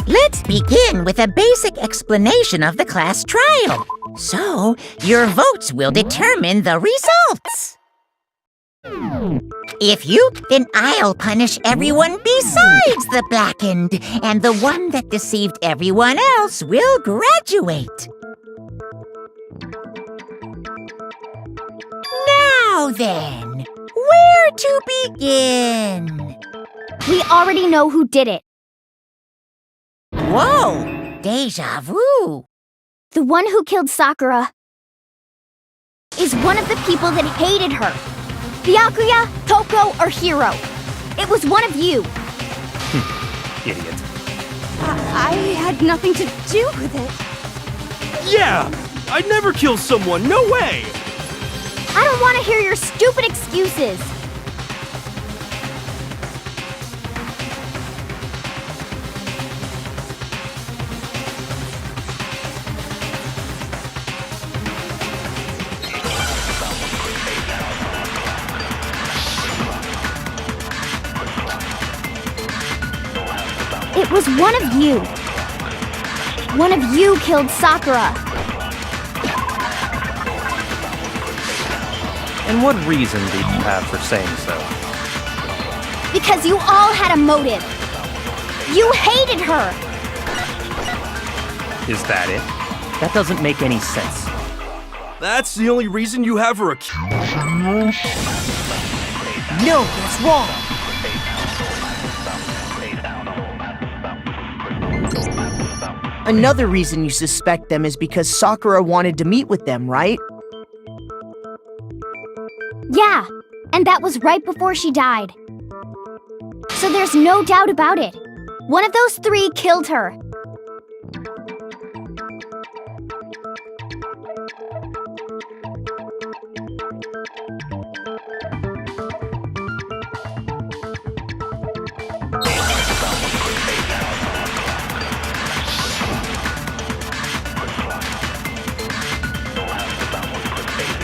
Let's begin with a basic explanation of the class trial. So, your votes will determine the results. If you, then I'll punish everyone besides the blackened, and the one that deceived everyone else will graduate. Now then, where to begin? We already know who did it. Whoa, deja vu. The one who killed Sakura is one of the people that hated her. Byakuya, Toko, or Hiro. It was one of you. Idiot. I had nothing to do with it. Yeah! I'd never kill someone, no way! I don't want to hear your stupid excuses. It was one of you. One of you killed Sakura. And what reason do you have for saying so? Because you all had a motive. You hated her. Is that it? That doesn't make any sense. That's the only reason you have her accused? No, that's wrong. Another reason you suspect them is because Sakura wanted to meet with them, right? Yeah, and that was right before she died. So there's no doubt about it. One of those three killed her.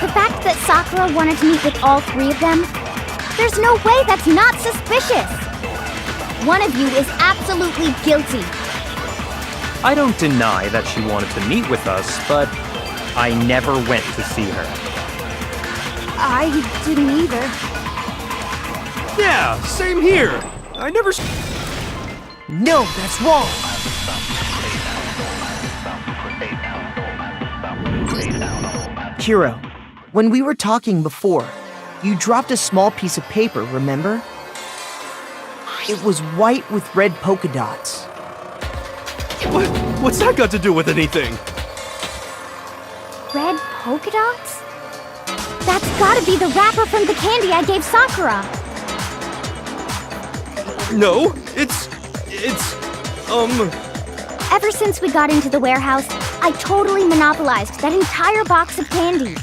The fact that Sakura wanted to meet with all three of them, there's no way that's not suspicious. One of you is absolutely guilty. I don't deny that she wanted to meet with us, but I never went to see her. I didn't either. Yeah, same here. I never... No, that's wrong. Hiro, when we were talking before, you dropped a small piece of paper, remember? It was white with red polka dots. What's that got to do with anything? Red polka dots? That's gotta be the wrapper from the candy I gave Sakura. No, it's... Ever since we got into the warehouse, I totally monopolized that entire box of candy.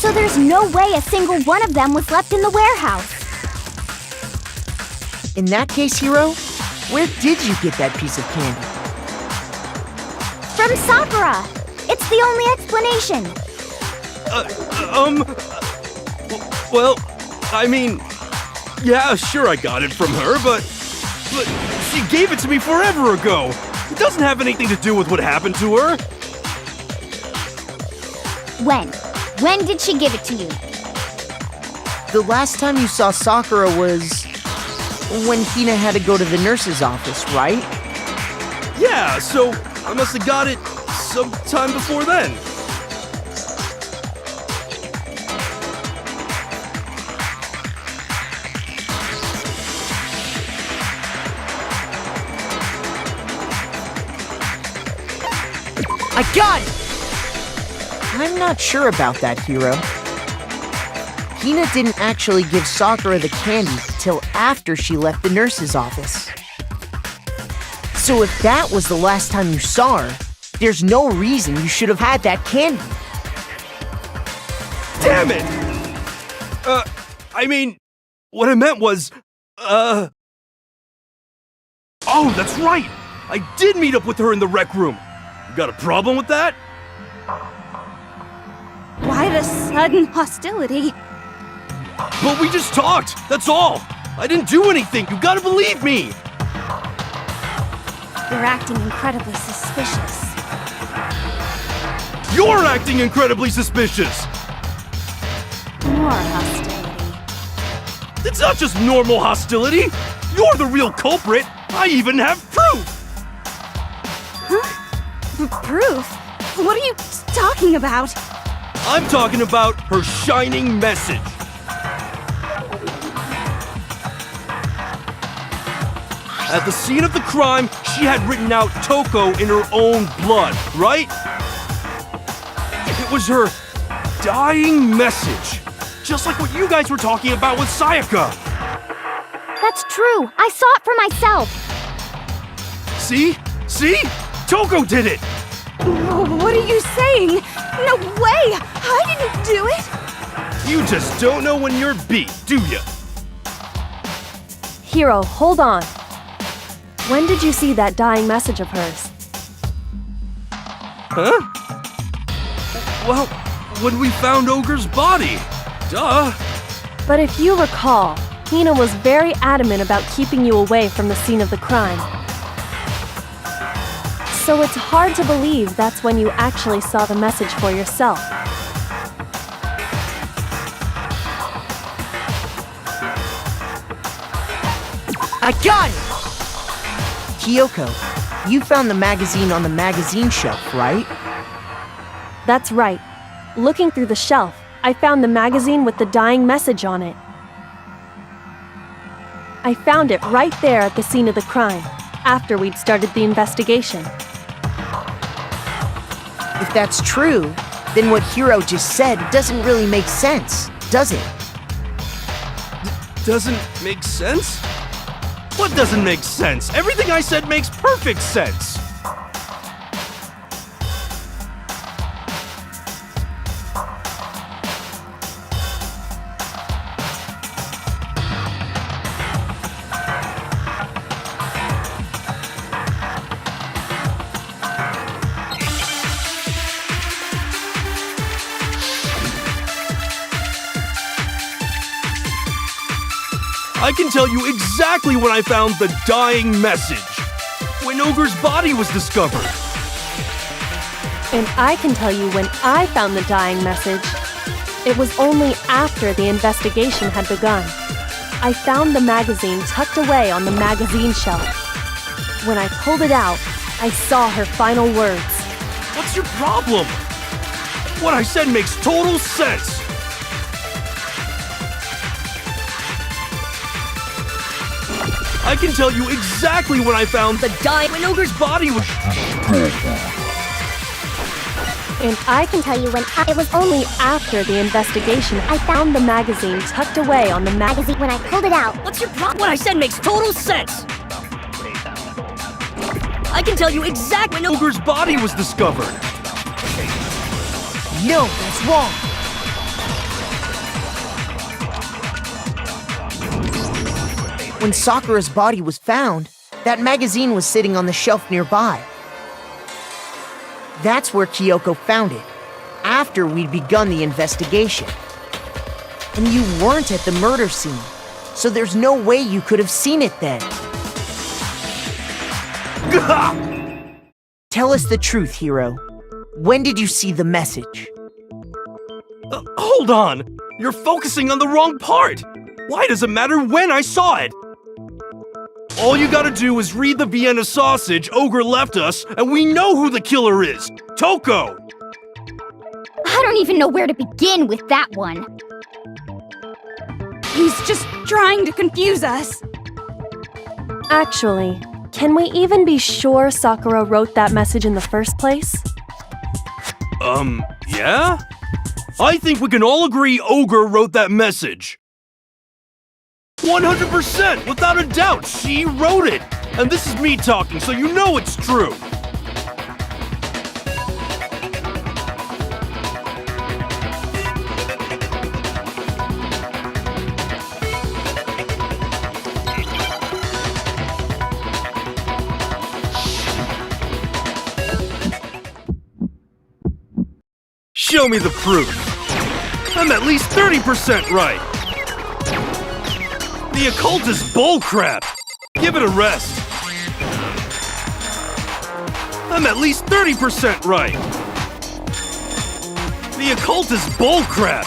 So there's no way a single one of them was left in the warehouse. In that case, Hiro, where did you get that piece of candy? From Sakura! It's the only explanation. Well, I mean... Yeah, sure I got it from her, but she gave it to me forever ago! It doesn't have anything to do with what happened to her! When? When did she give it to you? The last time you saw Sakura was when Hina had to go to the nurse's office, right? Yeah, so I must have got it sometime before then. I got it! I'm not sure about that, Hiro. Hina didn't actually give Sakura the candy till after she left the nurse's office. So if that was the last time you saw her, there's no reason you should have had that candy. Damn it! I mean, what I meant was, Oh, that's right! I did meet up with her in the rec room! You got a problem with that? Why the sudden hostility? But we just talked, that's all. I didn't do anything, you gotta believe me. You're acting incredibly suspicious. You're acting incredibly suspicious. More hostility. It's not just normal hostility. You're the real culprit. I even have proof. Proof? What are you talking about? I'm talking about her shining message. At the scene of the crime, she had written out Toko in her own blood, right? It was her dying message. Just like what you guys were talking about with Sayaka. That's true. I saw it for myself. See? See? Toko did it! What are you saying? No way! I didn't do it! You just don't know when you're beat, do ya? Hiro, hold on. When did you see that dying message of hers? Huh? Well, when we found Ogre's body. Duh. But if you recall, Hina was very adamant about keeping you away from the scene of the crime. So it's hard to believe that's when you actually saw the message for yourself. I got it! Kyoko, you found the magazine on the magazine shelf, right? That's right. Looking through the shelf, I found the magazine with the dying message on it. I found it right there at the scene of the crime, after we'd started the investigation. If that's true, then what Hiro just said doesn't really make sense, does it? Doesn't make sense? What doesn't make sense? Everything I said makes perfect sense. I can tell you exactly when I found the dying message. When Ogre's body was discovered. And I can tell you when I found the dying message. It was only after the investigation had begun. I found the magazine tucked away on the magazine shelf. When I pulled it out, I saw her final words. What's your problem? What I said makes total sense. I can tell you exactly when I found the when Ogre's body was. And I can tell you when it was only after the investigation I found the magazine tucked away on the magazine. When I pulled it out, What's your problem? What I said makes total sense. I can tell you exactly when Ogre's body was discovered. No, that's wrong. When Sakura's body was found, that magazine was sitting on the shelf nearby. That's where Kyoko found it, after we'd begun the investigation. And you weren't at the murder scene, so there's no way you could have seen it then. Tell us the truth, Hiro. When did you see the message? Hold on! You're focusing on the wrong part! Why does it matter when I saw it? All you gotta do is read the Vienna sausage Ogre left us, and we know who the killer is! Toko! I don't even know where to begin with that one. He's just trying to confuse us. Actually, can we even be sure Sakura wrote that message in the first place? Yeah? I think we can all agree Ogre wrote that message. 100%! Without a doubt, she wrote it! And this is me talking, so you know it's true! Show me the proof! I'm at least 30% right! The occult is bullcrap! Give it a rest. I'm at least 30% right. The occult is bullcrap!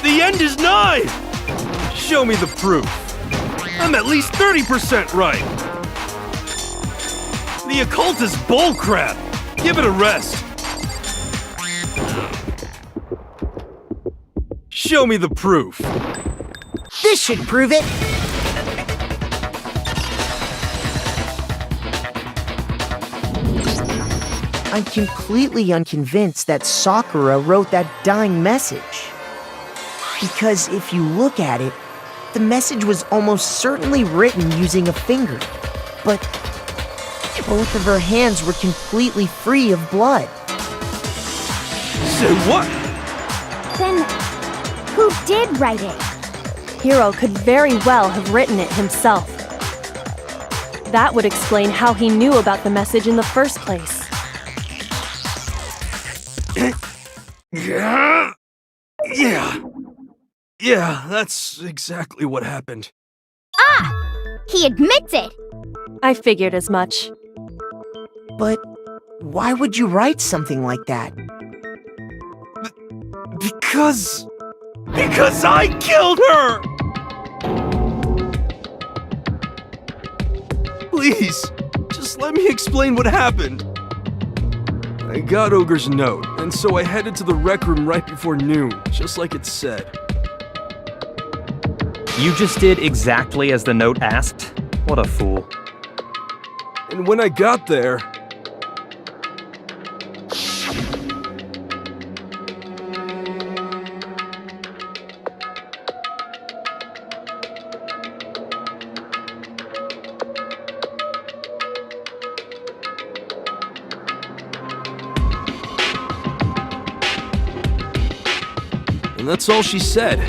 The end is nigh! Show me the proof. I'm at least 30% right. The occult is bullcrap! Give it a rest. Show me the proof. This should prove it. I'm completely unconvinced that Sakura wrote that dying message. Because if you look at it, the message was almost certainly written using a finger, but both of her hands were completely free of blood. Say what? Then, who did write it? Hiro could very well have written it himself. That would explain how he knew about the message in the first place. Yeah, that's exactly what happened. He admits it! I figured as much. But why would you write something like that? Because I killed her! Please, just let me explain what happened. I got Ogre's note, and so I headed to the rec room right before noon, just like it said. You just did exactly as the note asked? What a fool. And when I got there... And that's all she said.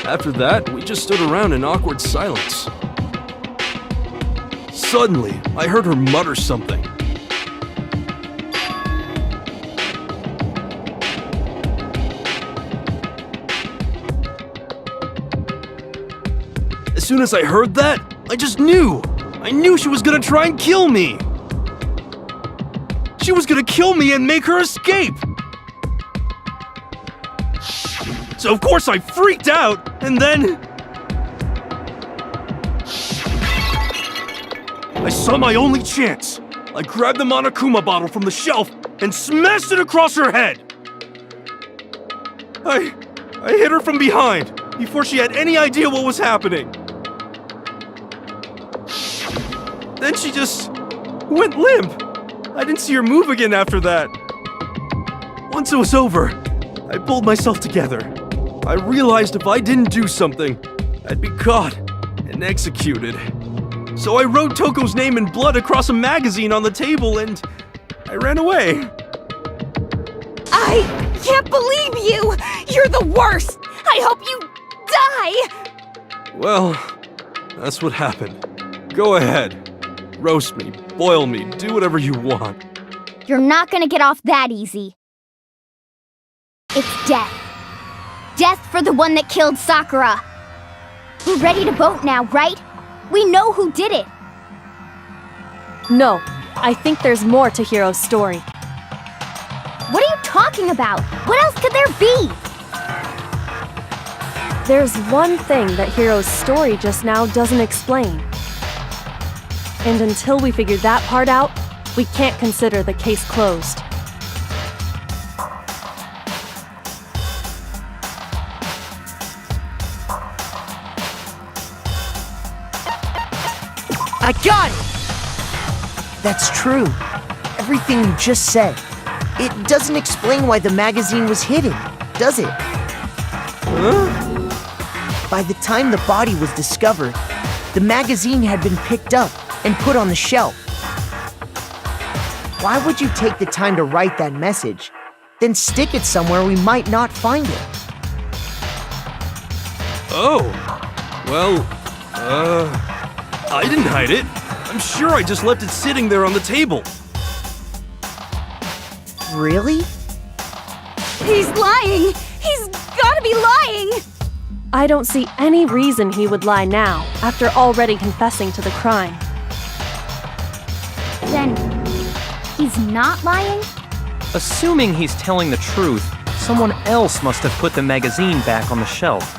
After that, we just stood around in awkward silence. Suddenly, I heard her mutter something. As soon as I heard that, I just knew! I knew she was gonna try and kill me! She was gonna kill me and make her escape! So of course I freaked out, and then... I saw my only chance. I grabbed the Monokuma bottle from the shelf and smashed it across her head. I hit her from behind, before she had any idea what was happening. Then she just went limp. I didn't see her move again after that. Once it was over, I pulled myself together. I realized if I didn't do something, I'd be caught and executed. So I wrote Toko's name in blood across a magazine on the table and I ran away. I can't believe you! You're the worst! I hope you die! Well, that's what happened. Go ahead. Roast me, boil me, do whatever you want. You're not gonna get off that easy. It's death. Death for the one that killed Sakura. We're ready to vote now, right? We know who did it. No, I think there's more to Hiro's story. What are you talking about? What else could there be? There's one thing that Hiro's story just now doesn't explain. And until we figure that part out, we can't consider the case closed. I got it! That's true. Everything you just said. It doesn't explain why the magazine was hidden, does it? Huh? By the time the body was discovered, the magazine had been picked up and put on the shelf. Why would you take the time to write that message, then stick it somewhere we might not find it? Oh. Well, I didn't hide it. I'm sure I just left it sitting there on the table. Really? He's lying! He's gotta be lying! I don't see any reason he would lie now, after already confessing to the crime. Then, he's not lying? Assuming he's telling the truth, someone else must have put the magazine back on the shelf.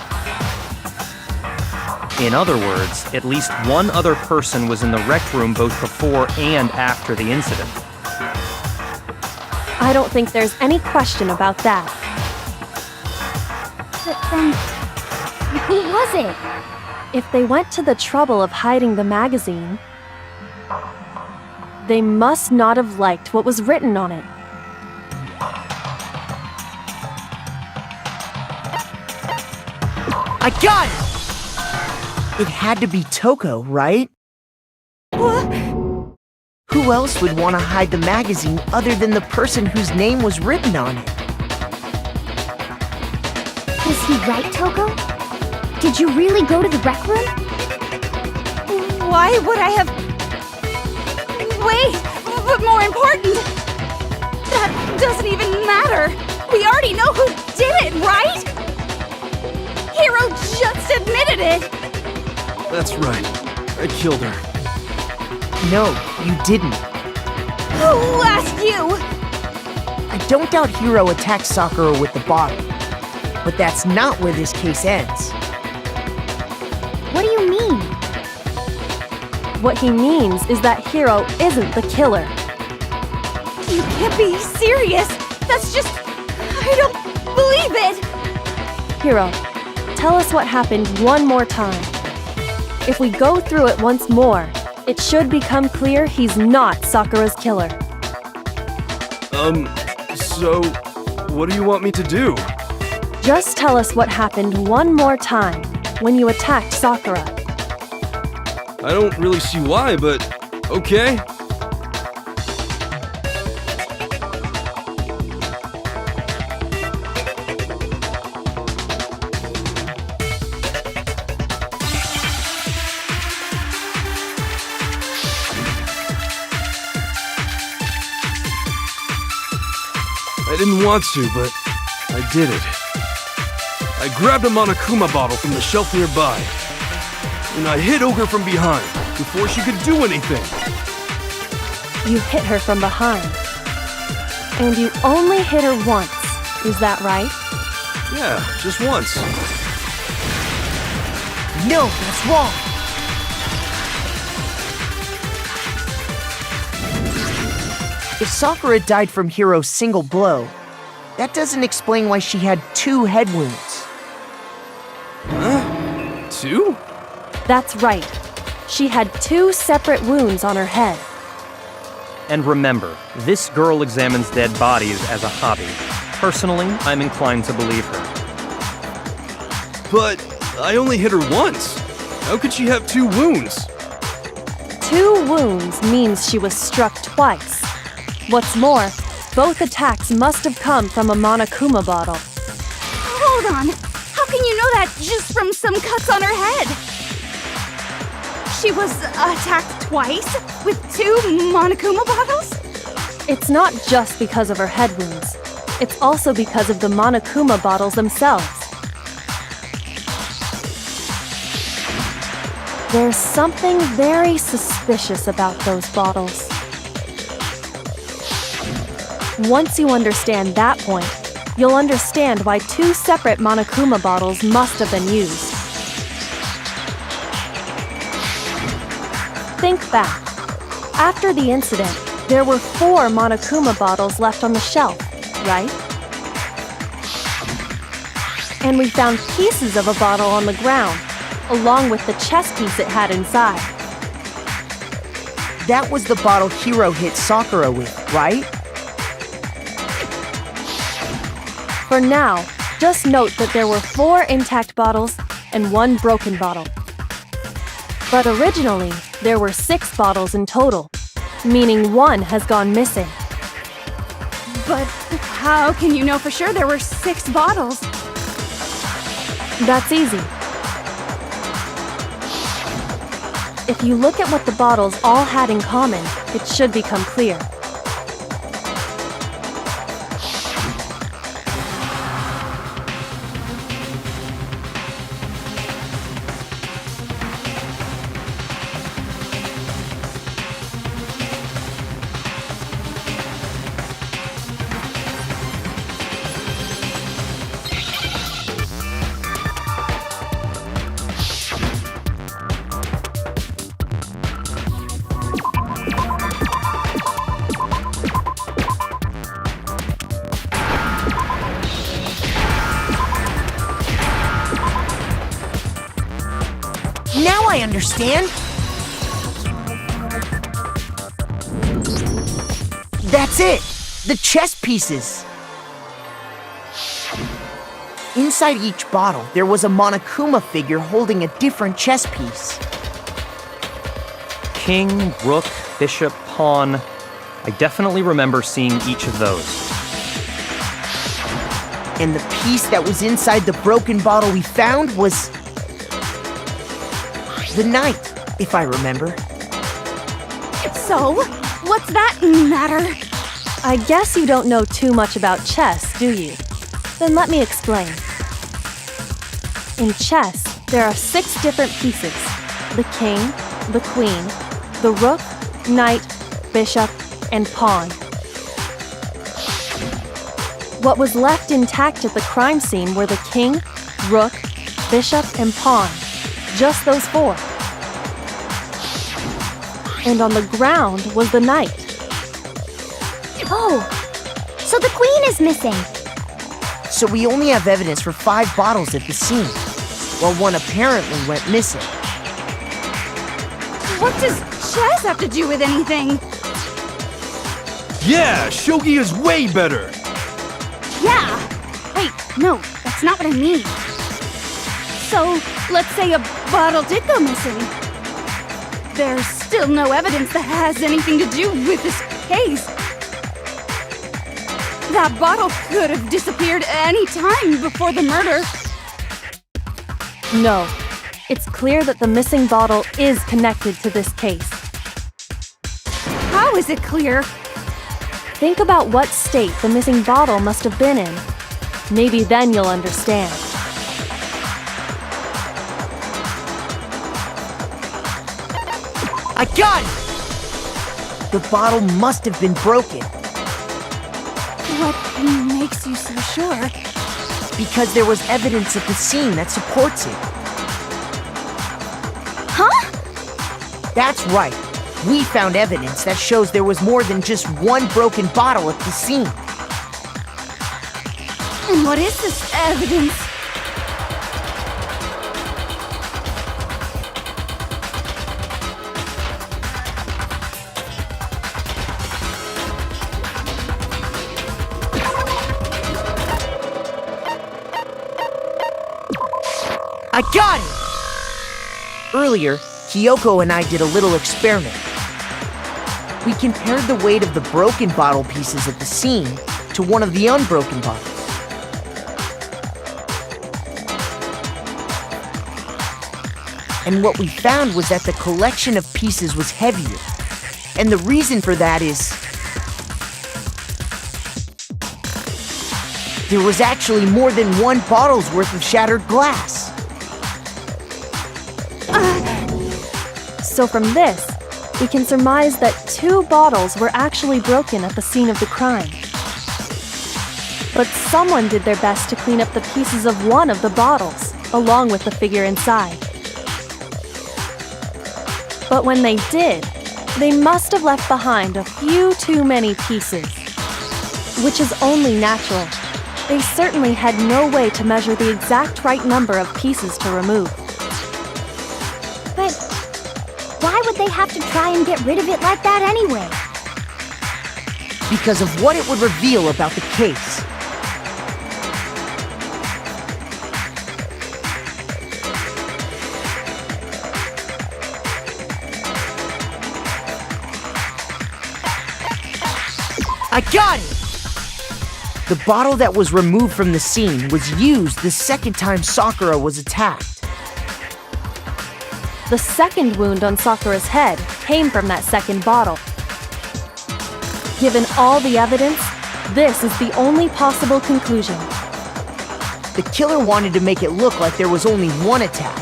In other words, at least one other person was in the rec room both before and after the incident. I don't think there's any question about that. But then, who was it? If they went to the trouble of hiding the magazine, they must not have liked what was written on it. I got it! It had to be Toko, right? What? Who else would want to hide the magazine other than the person whose name was written on it? Is he right, Toko? Did you really go to the rec room? Why would I have... Wait, but more important, that doesn't even matter. We already know who did it, right? Hiro just admitted it. That's right. I killed her. No, you didn't. Who asked you? I don't doubt Hiro attacked Sakura with the bottle. But that's not where this case ends. What do you mean? What he means is that Hiro isn't the killer. You can't be serious. That's just... I don't believe it. Hiro, tell us what happened one more time. If we go through it once more, it should become clear he's not Sakura's killer. So, what do you want me to do? Just tell us what happened one more time when you attacked Sakura. I don't really see why, but okay. I didn't want to, but I did it. I grabbed a Monokuma bottle from the shelf nearby, and I hit Ogre from behind before she could do anything. You hit her from behind. And you only hit her once, is that right? Yeah, just once. No, that's wrong. If Sakura died from Hiro's single blow, that doesn't explain why she had 2 head wounds. Huh? 2? That's right. She had 2 separate wounds on her head. And remember, this girl examines dead bodies as a hobby. Personally, I'm inclined to believe her. But I only hit her once. How could she have 2 wounds? 2 wounds means she was struck twice. What's more, both attacks must have come from a Monokuma bottle. Hold on. How can you know that just from some cuts on her head? She was attacked twice with 2 Monokuma bottles? It's not just because of her head wounds. It's also because of the Monokuma bottles themselves. There's something very suspicious about those bottles. Once you understand that point, you'll understand why 2 separate Monokuma bottles must have been used. Think back. After the incident, there were 4 Monokuma bottles left on the shelf, right? And we found pieces of a bottle on the ground, along with the chess piece it had inside. That was the bottle Hiro hit Sakura with, right? For now, just note that there were 4 intact bottles and 1 broken bottle. But originally, there were 6 bottles in total, meaning 1 has gone missing. But how can you know for sure there were 6 bottles? That's easy. If you look at what the bottles all had in common, it should become clear. I understand. That's it! The chess pieces! Inside each bottle, there was a Monokuma figure holding a different chess piece. King, rook, bishop, pawn. I definitely remember seeing each of those. And the piece that was inside the broken bottle we found was the knight, if I remember. So, what's that matter? I guess you don't know too much about chess, do you? Then let me explain. In chess, there are 6 different pieces: the king, the queen, the rook, knight, bishop, and pawn. What was left intact at the crime scene were the king, rook, bishop, and pawn. Just those 4. And on the ground was the knight. Oh, so the queen is missing. So we only have evidence for 5 bottles at the scene, while one apparently went missing. What does chess have to do with anything? Yeah, shogi is way better. Yeah. Wait, no, that's not what I mean. So, let's say a bottle did go missing. There's still no evidence that has anything to do with this case. That bottle could have disappeared any time before the murder. No. It's clear that the missing bottle is connected to this case. How is it clear? Think about what state the missing bottle must have been in. Maybe then you'll understand. I got it! The bottle must have been broken. What makes you so sure? Because there was evidence at the scene that supports it. Huh? That's right. We found evidence that shows there was more than just one broken bottle at the scene. And what is this evidence? I got it! Earlier, Kyoko and I did a little experiment. We compared the weight of the broken bottle pieces at the scene to one of the unbroken bottles. And what we found was that the collection of pieces was heavier. And the reason for that is there was actually more than one bottle's worth of shattered glass. So from this, we can surmise that 2 bottles were actually broken at the scene of the crime. But someone did their best to clean up the pieces of one of the bottles, along with the figure inside. But when they did, they must have left behind a few too many pieces. Which is only natural. They certainly had no way to measure the exact right number of pieces to remove. But why would they have to try and get rid of it like that anyway? Because of what it would reveal about the case. I got it! The bottle that was removed from the scene was used the second time Sakura was attacked. The second wound on Sakura's head came from that second bottle. Given all the evidence, this is the only possible conclusion. The killer wanted to make it look like there was only one attack,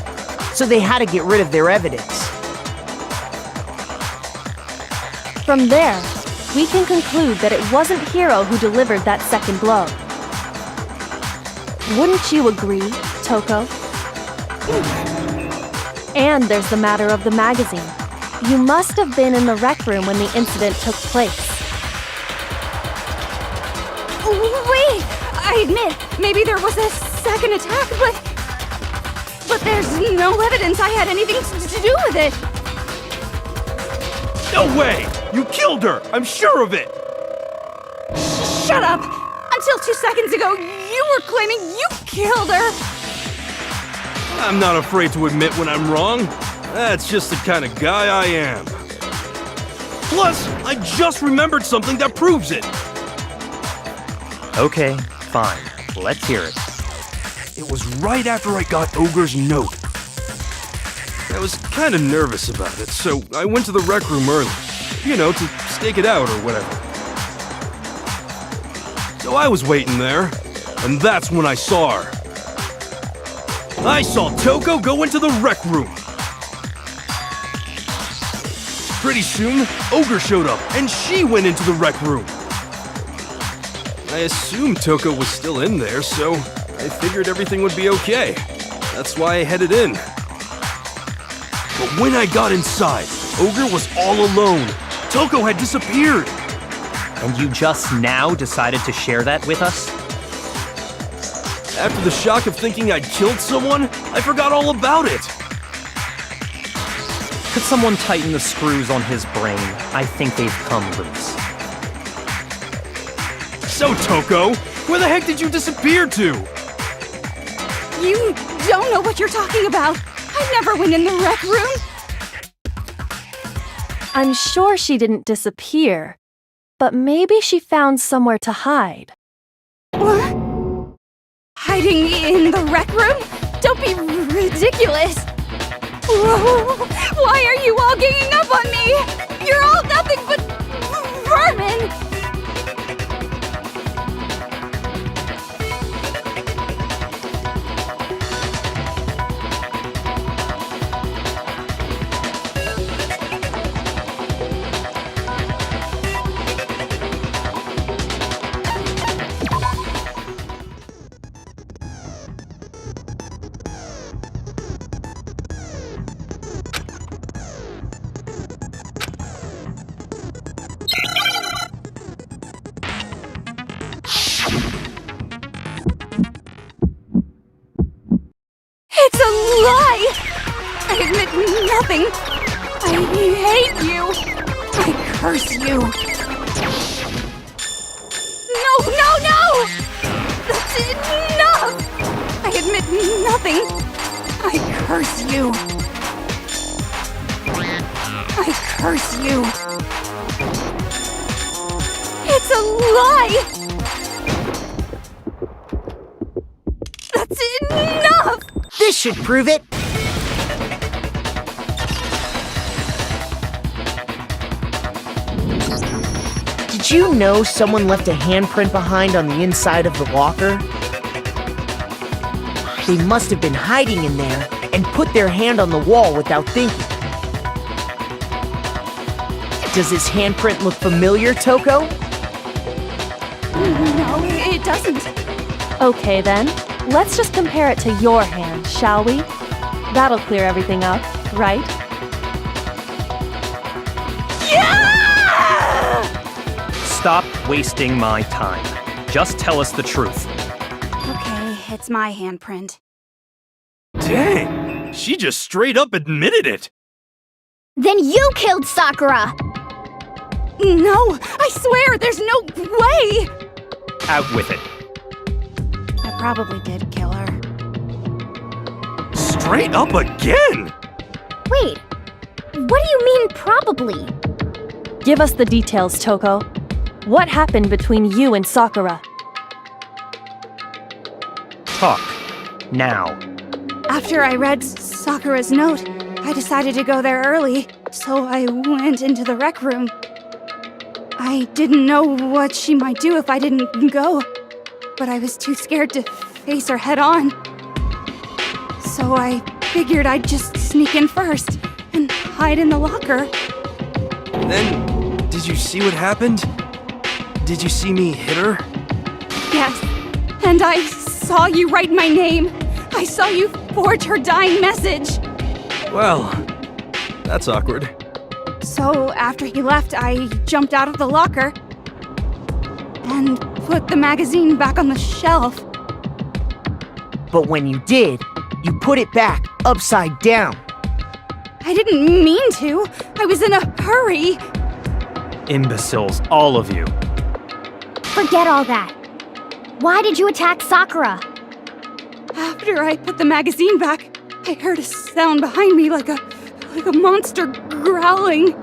so they had to get rid of their evidence. From there, we can conclude that it wasn't Hiro who delivered that second blow. Wouldn't you agree, Toko? And there's the matter of the magazine. You must have been in the rec room when the incident took place. Wait! I admit, maybe there was a second attack, but But there's no evidence I had anything to do with it. No way! You killed her! I'm sure of it! Shut up! Until 2 seconds ago, you were claiming you killed her! I'm not afraid to admit when I'm wrong. That's just the kind of guy I am. Plus, I just remembered something that proves it. Okay, fine. Let's hear it. It was right after I got Ogre's note. I was kind of nervous about it, so I went to the rec room early. You know, to stake it out or whatever. So I was waiting there, and that's when I saw her. I saw Toko go into the rec room. Pretty soon, Ogre showed up, and she went into the rec room. I assumed Toko was still in there, so I figured everything would be okay. That's why I headed in. But when I got inside, Ogre was all alone. Toko had disappeared. And you just now decided to share that with us? After the shock of thinking I'd killed someone, I forgot all about it. Could someone tighten the screws on his brain? I think they've come loose. So, Toko, where the heck did you disappear to? You don't know what you're talking about. I never went in the rec room. I'm sure she didn't disappear, but maybe she found somewhere to hide. What? Hiding in the rec room? Don't be ridiculous. Whoa, why are you all ganging up on me? You're all nothing but vermin. It's a lie! I admit nothing. I hate you. I curse you. No! That's enough! I admit nothing. I curse you. I curse you. It's a lie! That's enough! This should prove it. Did you know someone left a handprint behind on the inside of the locker? They must have been hiding in there and put their hand on the wall without thinking. Does this handprint look familiar, Toko? No, it doesn't. Okay then, let's just compare it to your hand, shall we? That'll clear everything up, right? Yeah! Stop wasting my time. Just tell us the truth. Okay, it's my handprint. Dang, she just straight up admitted it. Then you killed Sakura! No, I swear, there's no way! Out with it. I probably did kill her. Straight up again? Wait, what do you mean probably? Give us the details, Toko. What happened between you and Sakura? Talk. Now. After I read Sakura's note, I decided to go there early, so I went into the rec room. I didn't know what she might do if I didn't go, but I was too scared to face her head on. So I figured I'd just sneak in first and hide in the locker. Then, did you see what happened? Did you see me hit her? Yes, and I saw you write my name. I saw you forge her dying message. Well, that's awkward. So after he left, I jumped out of the locker and put the magazine back on the shelf. But when you did, You put it back, upside down. I didn't mean to. I was in a hurry. Imbeciles, all of you. Forget all that. Why did you attack Sakura? After I put the magazine back, I heard a sound behind me like a monster growling.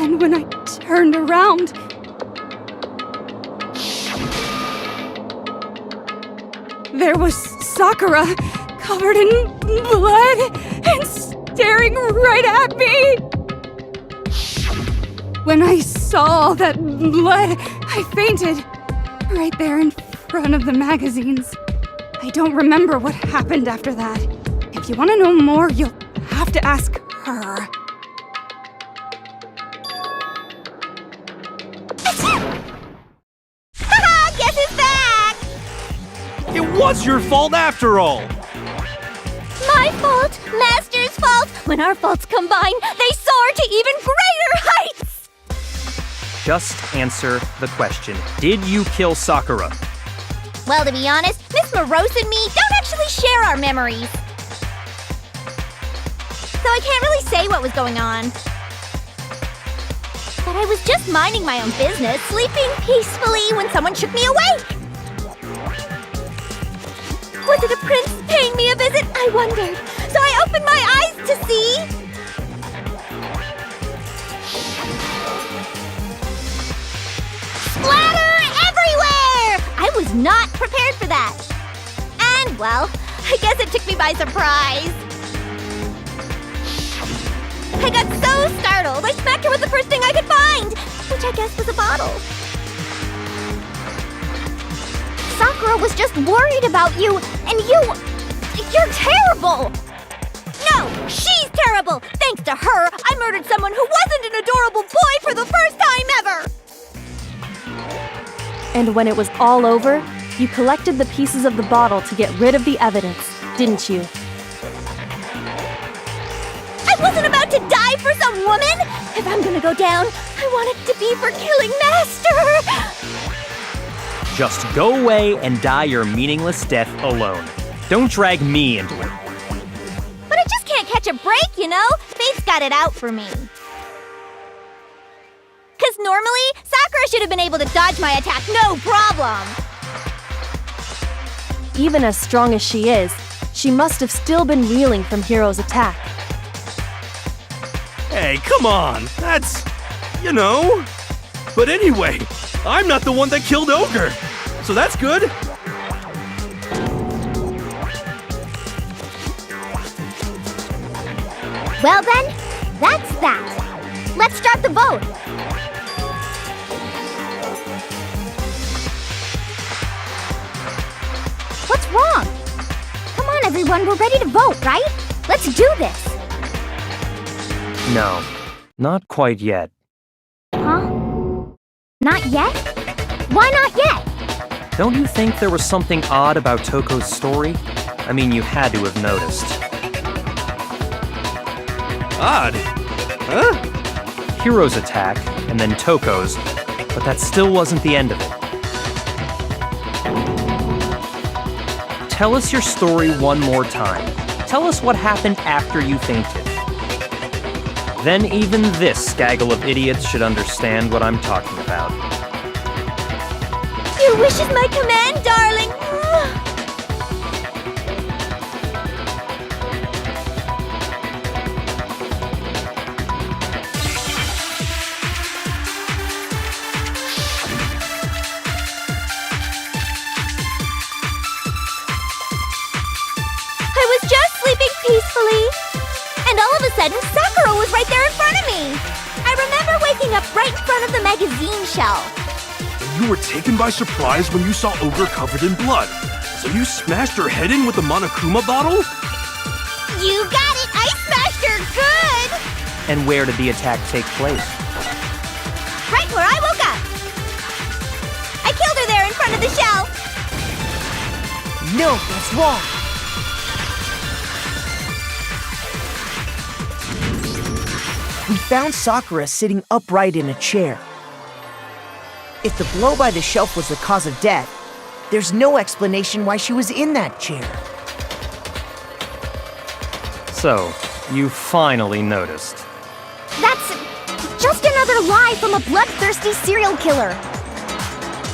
And when I turned around, there was Sakura, covered in blood and staring right at me. When I saw all that blood, I fainted right there in front of the magazines. I don't remember what happened after that. If you want to know more, you'll have to ask her. Haha, guess who's back? It was your fault after all! My fault, Master's fault. When our faults combine, they soar to even greater heights. Just answer the question. Did you kill Sakura? Well, to be honest, Miss Morose and me don't actually share our memories. So I can't really say what was going on. But I was just minding my own business, sleeping peacefully when someone shook me awake. Was it a prince paying me a visit? I wondered. So I opened my eyes to see... splatter everywhere! I was not prepared for that. And, well, I guess it took me by surprise. I got so startled, I smacked her with the first thing I could find, which I guess was a bottle. Sakura was just worried about you, and you're terrible! No, she's terrible! Thanks to her, I murdered someone who wasn't an adorable boy for the first time ever! And when it was all over, you collected the pieces of the bottle to get rid of the evidence, didn't you? I wasn't about to die for some woman! If I'm gonna go down, I want it to be for killing Master! Just go away and die your meaningless death alone. Don't drag me into it. But I just can't catch a break, you know? Fate's got it out for me. Because normally, Sakura should have been able to dodge my attack, no problem! Even as strong as she is, she must have still been reeling from Hiro's attack. Hey, come on! That's... you know... But anyway, I'm not the one that killed Ogre, so that's good. Well then, that's that. Let's start the vote. What's wrong? Come on, everyone, we're ready to vote, right? Let's do this. No, not quite yet. Huh? Not yet? Why not yet? Don't you think there was something odd about Toko's story? I mean, you had to have noticed. Odd? Huh? Hiro's attack, and then Toko's, but that still wasn't the end of it. Tell us your story one more time. Tell us what happened after you fainted. Then even this gaggle of idiots should understand what I'm talking about. Your wish is my command, darling. I was just sleeping peacefully. And all of a sudden, Sakura was right there in front of me. I remember waking up right in front of the magazine shelf. You were taken by surprise when you saw Ogre covered in blood. So you smashed her head in with the Monokuma bottle? You got it! I smashed her good! And where did the attack take place? Right where I woke up. I killed her there in front of the shelf. No, that's wrong. We found Sakura sitting upright in a chair. If the blow by the shelf was the cause of death, there's no explanation why she was in that chair. So, you finally noticed. That's just another lie from a bloodthirsty serial killer.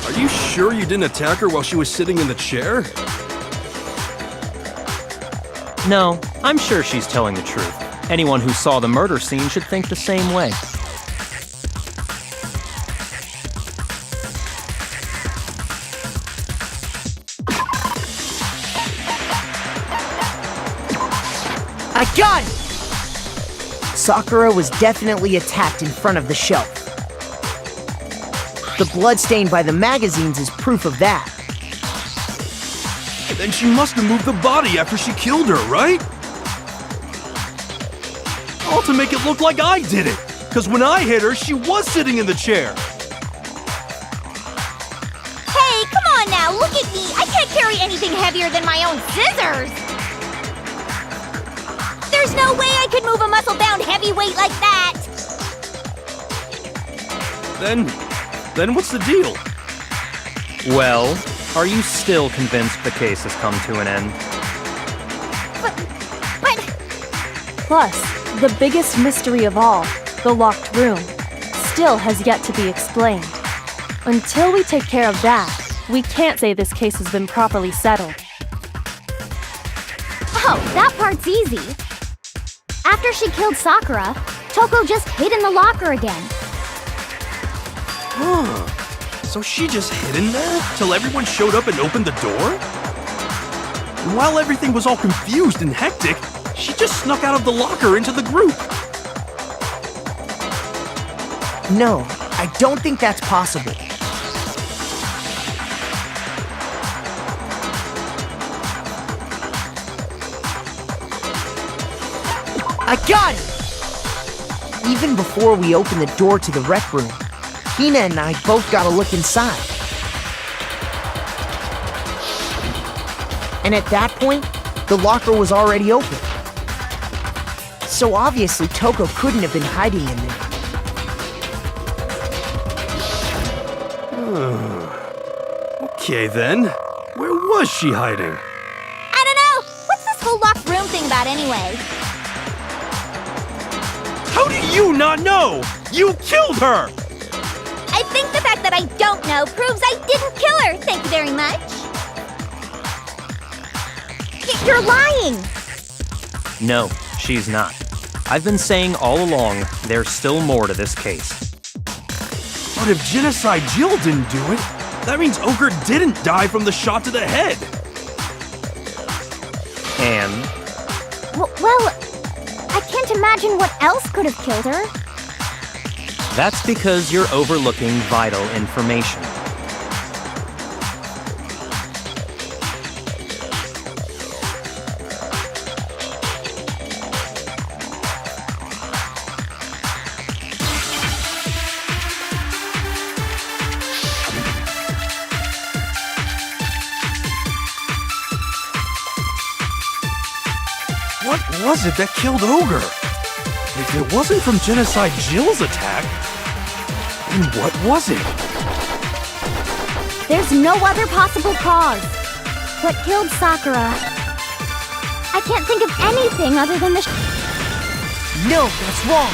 Are you sure you didn't attack her while she was sitting in the chair? No, I'm sure she's telling the truth. Anyone who saw the murder scene should think the same way. I got it! Sakura was definitely attacked in front of the shelf. The blood stain by the magazines is proof of that. Then she must have moved the body after she killed her, right? All to make it look like I did it. Because when I hit her, she was sitting in the chair. Hey, come on now, look at me. I can't carry anything heavier than my own scissors. There's no way I could move a muscle-bound heavyweight like that. Then what's the deal? Well, are you still convinced the case has come to an end? But... Plus, the biggest mystery of all, the locked room, still has yet to be explained. Until we take care of that, we can't say this case has been properly settled. Oh, that part's easy. After she killed Sakura, Toko just hid in the locker again. Huh. So she just hid in there till everyone showed up and opened the door? And while everything was all confused and hectic, she just snuck out of the locker into the group. No, I don't think that's possible. I got it! Even before we open the door to the rec room, Hina and I both got a look inside. And at that point, the locker was already open. So obviously Toko couldn't have been hiding in there. Okay then, where was she hiding? I don't know. What's this whole locked room thing about anyway? How do you not know? You killed her! I think the fact that I don't know proves I didn't kill her. Thank you very much. You're lying. No, she's not. I've been saying all along, there's still more to this case. But if Genocide Jill didn't do it, that means Ogre didn't die from the shot to the head. And Well, I can't imagine what else could have killed her. that's because you're overlooking vital information. What was it that killed Ogre? If it wasn't from Genocide Jill's attack, then what was it? There's no other possible cause. What killed Sakura? I can't think of anything other than the No, that's wrong.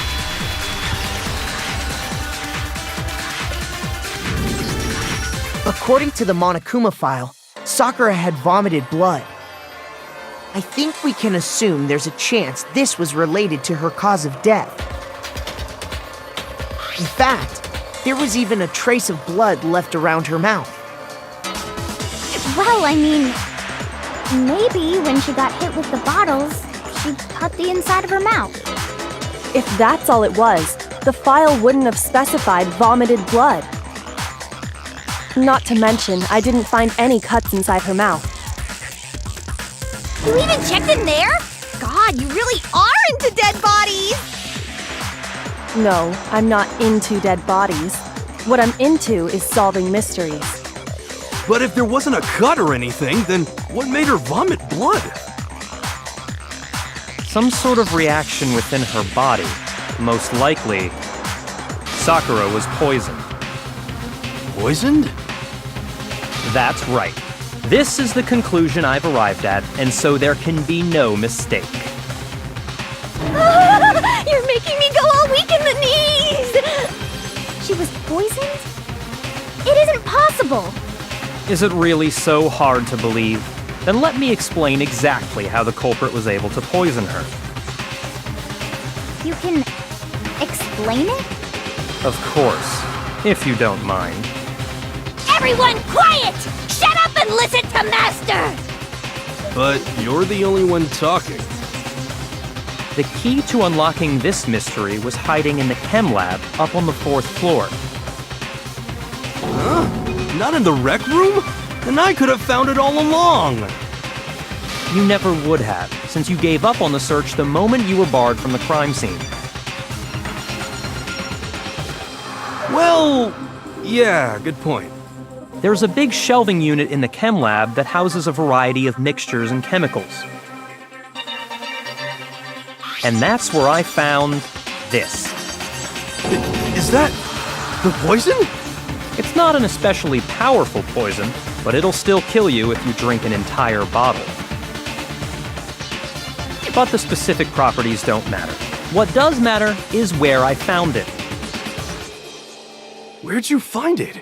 According to the Monokuma file, Sakura had vomited blood. I think we can assume there's a chance this was related to her cause of death. In fact, there was even a trace of blood left around her mouth. Well, I mean, maybe when she got hit with the bottles, she cut the inside of her mouth. If that's all it was, the file wouldn't have specified vomited blood. Not to mention, I didn't find any cuts inside her mouth. You even checked in there? God, you really are into dead bodies! No, I'm not into dead bodies. What I'm into is solving mysteries. But if there wasn't a cut or anything, then what made her vomit blood? Some sort of reaction within her body. Most likely, Sakura was poisoned. Poisoned? That's right. This is the conclusion I've arrived at, and so there can be no mistake. You're making me go all weak in the knees! She was poisoned? It isn't possible! Is it really so hard to believe? Then let me explain exactly how the culprit was able to poison her. You can explain it? Of course, if you don't mind. Everyone quiet! Shut up and listen to Master! But you're the only one talking. The key to unlocking this mystery was hiding in the chem lab up on the 4th floor. Huh? Not in the rec room? And I could have found it all along! You never would have, since you gave up on the search the moment you were barred from the crime scene. Well, yeah, good point. There's a big shelving unit in the chem lab that houses a variety of mixtures and chemicals. And that's where I found this. Is that the poison? It's not an especially powerful poison, but it'll still kill you if you drink an entire bottle. But the specific properties don't matter. What does matter is where I found it. Where'd you find it?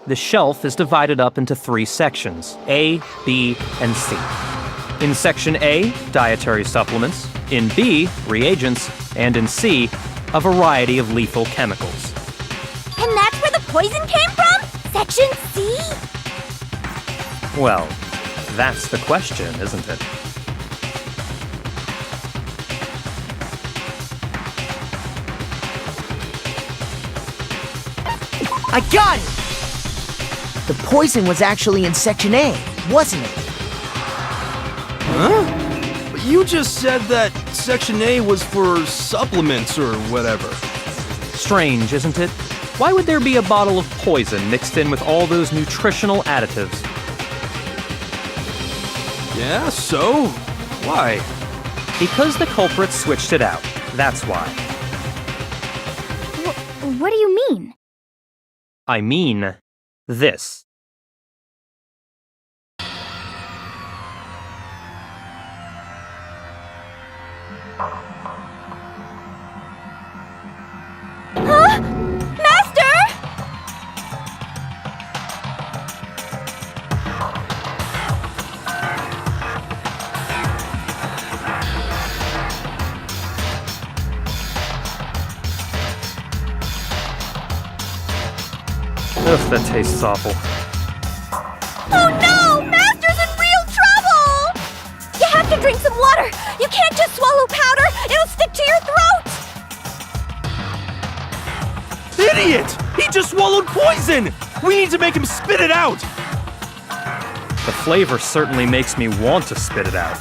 The shelf is divided up into 3 sections, A, B, and C. In Section A, dietary supplements. In B, reagents. And in C, a variety of lethal chemicals. And that's where the poison came from? Section C? Well, that's the question, isn't it? I got it! The poison was actually in Section A, wasn't it? Huh? But you just said that Section A was for supplements or whatever. Strange, isn't it? Why would there be a bottle of poison mixed in with all those nutritional additives? Yeah, so? Why? Because the culprit switched it out. That's why. What do you mean? I mean this. Huh? Master! Ugh, that tastes awful. Oh no! Master's in real trouble! You have to drink some water! You can't just swallow powder! It'll stick to your throat! Idiot! He just swallowed poison! We need to make him spit it out! The flavor certainly makes me want to spit it out.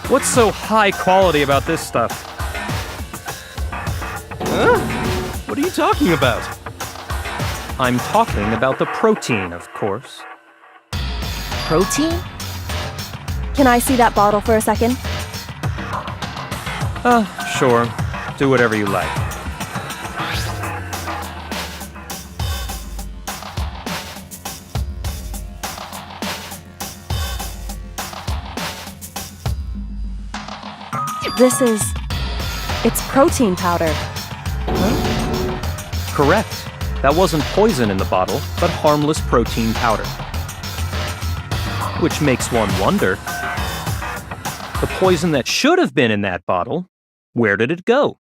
What's so high quality about this stuff? Huh? What are you talking about? I'm talking about the protein, of course. Protein? Can I see that bottle for a second? Sure. Do whatever you like. It's protein powder. Correct. That wasn't poison in the bottle, but harmless protein powder. Which makes one wonder, the poison that should have been in that bottle, where did it go?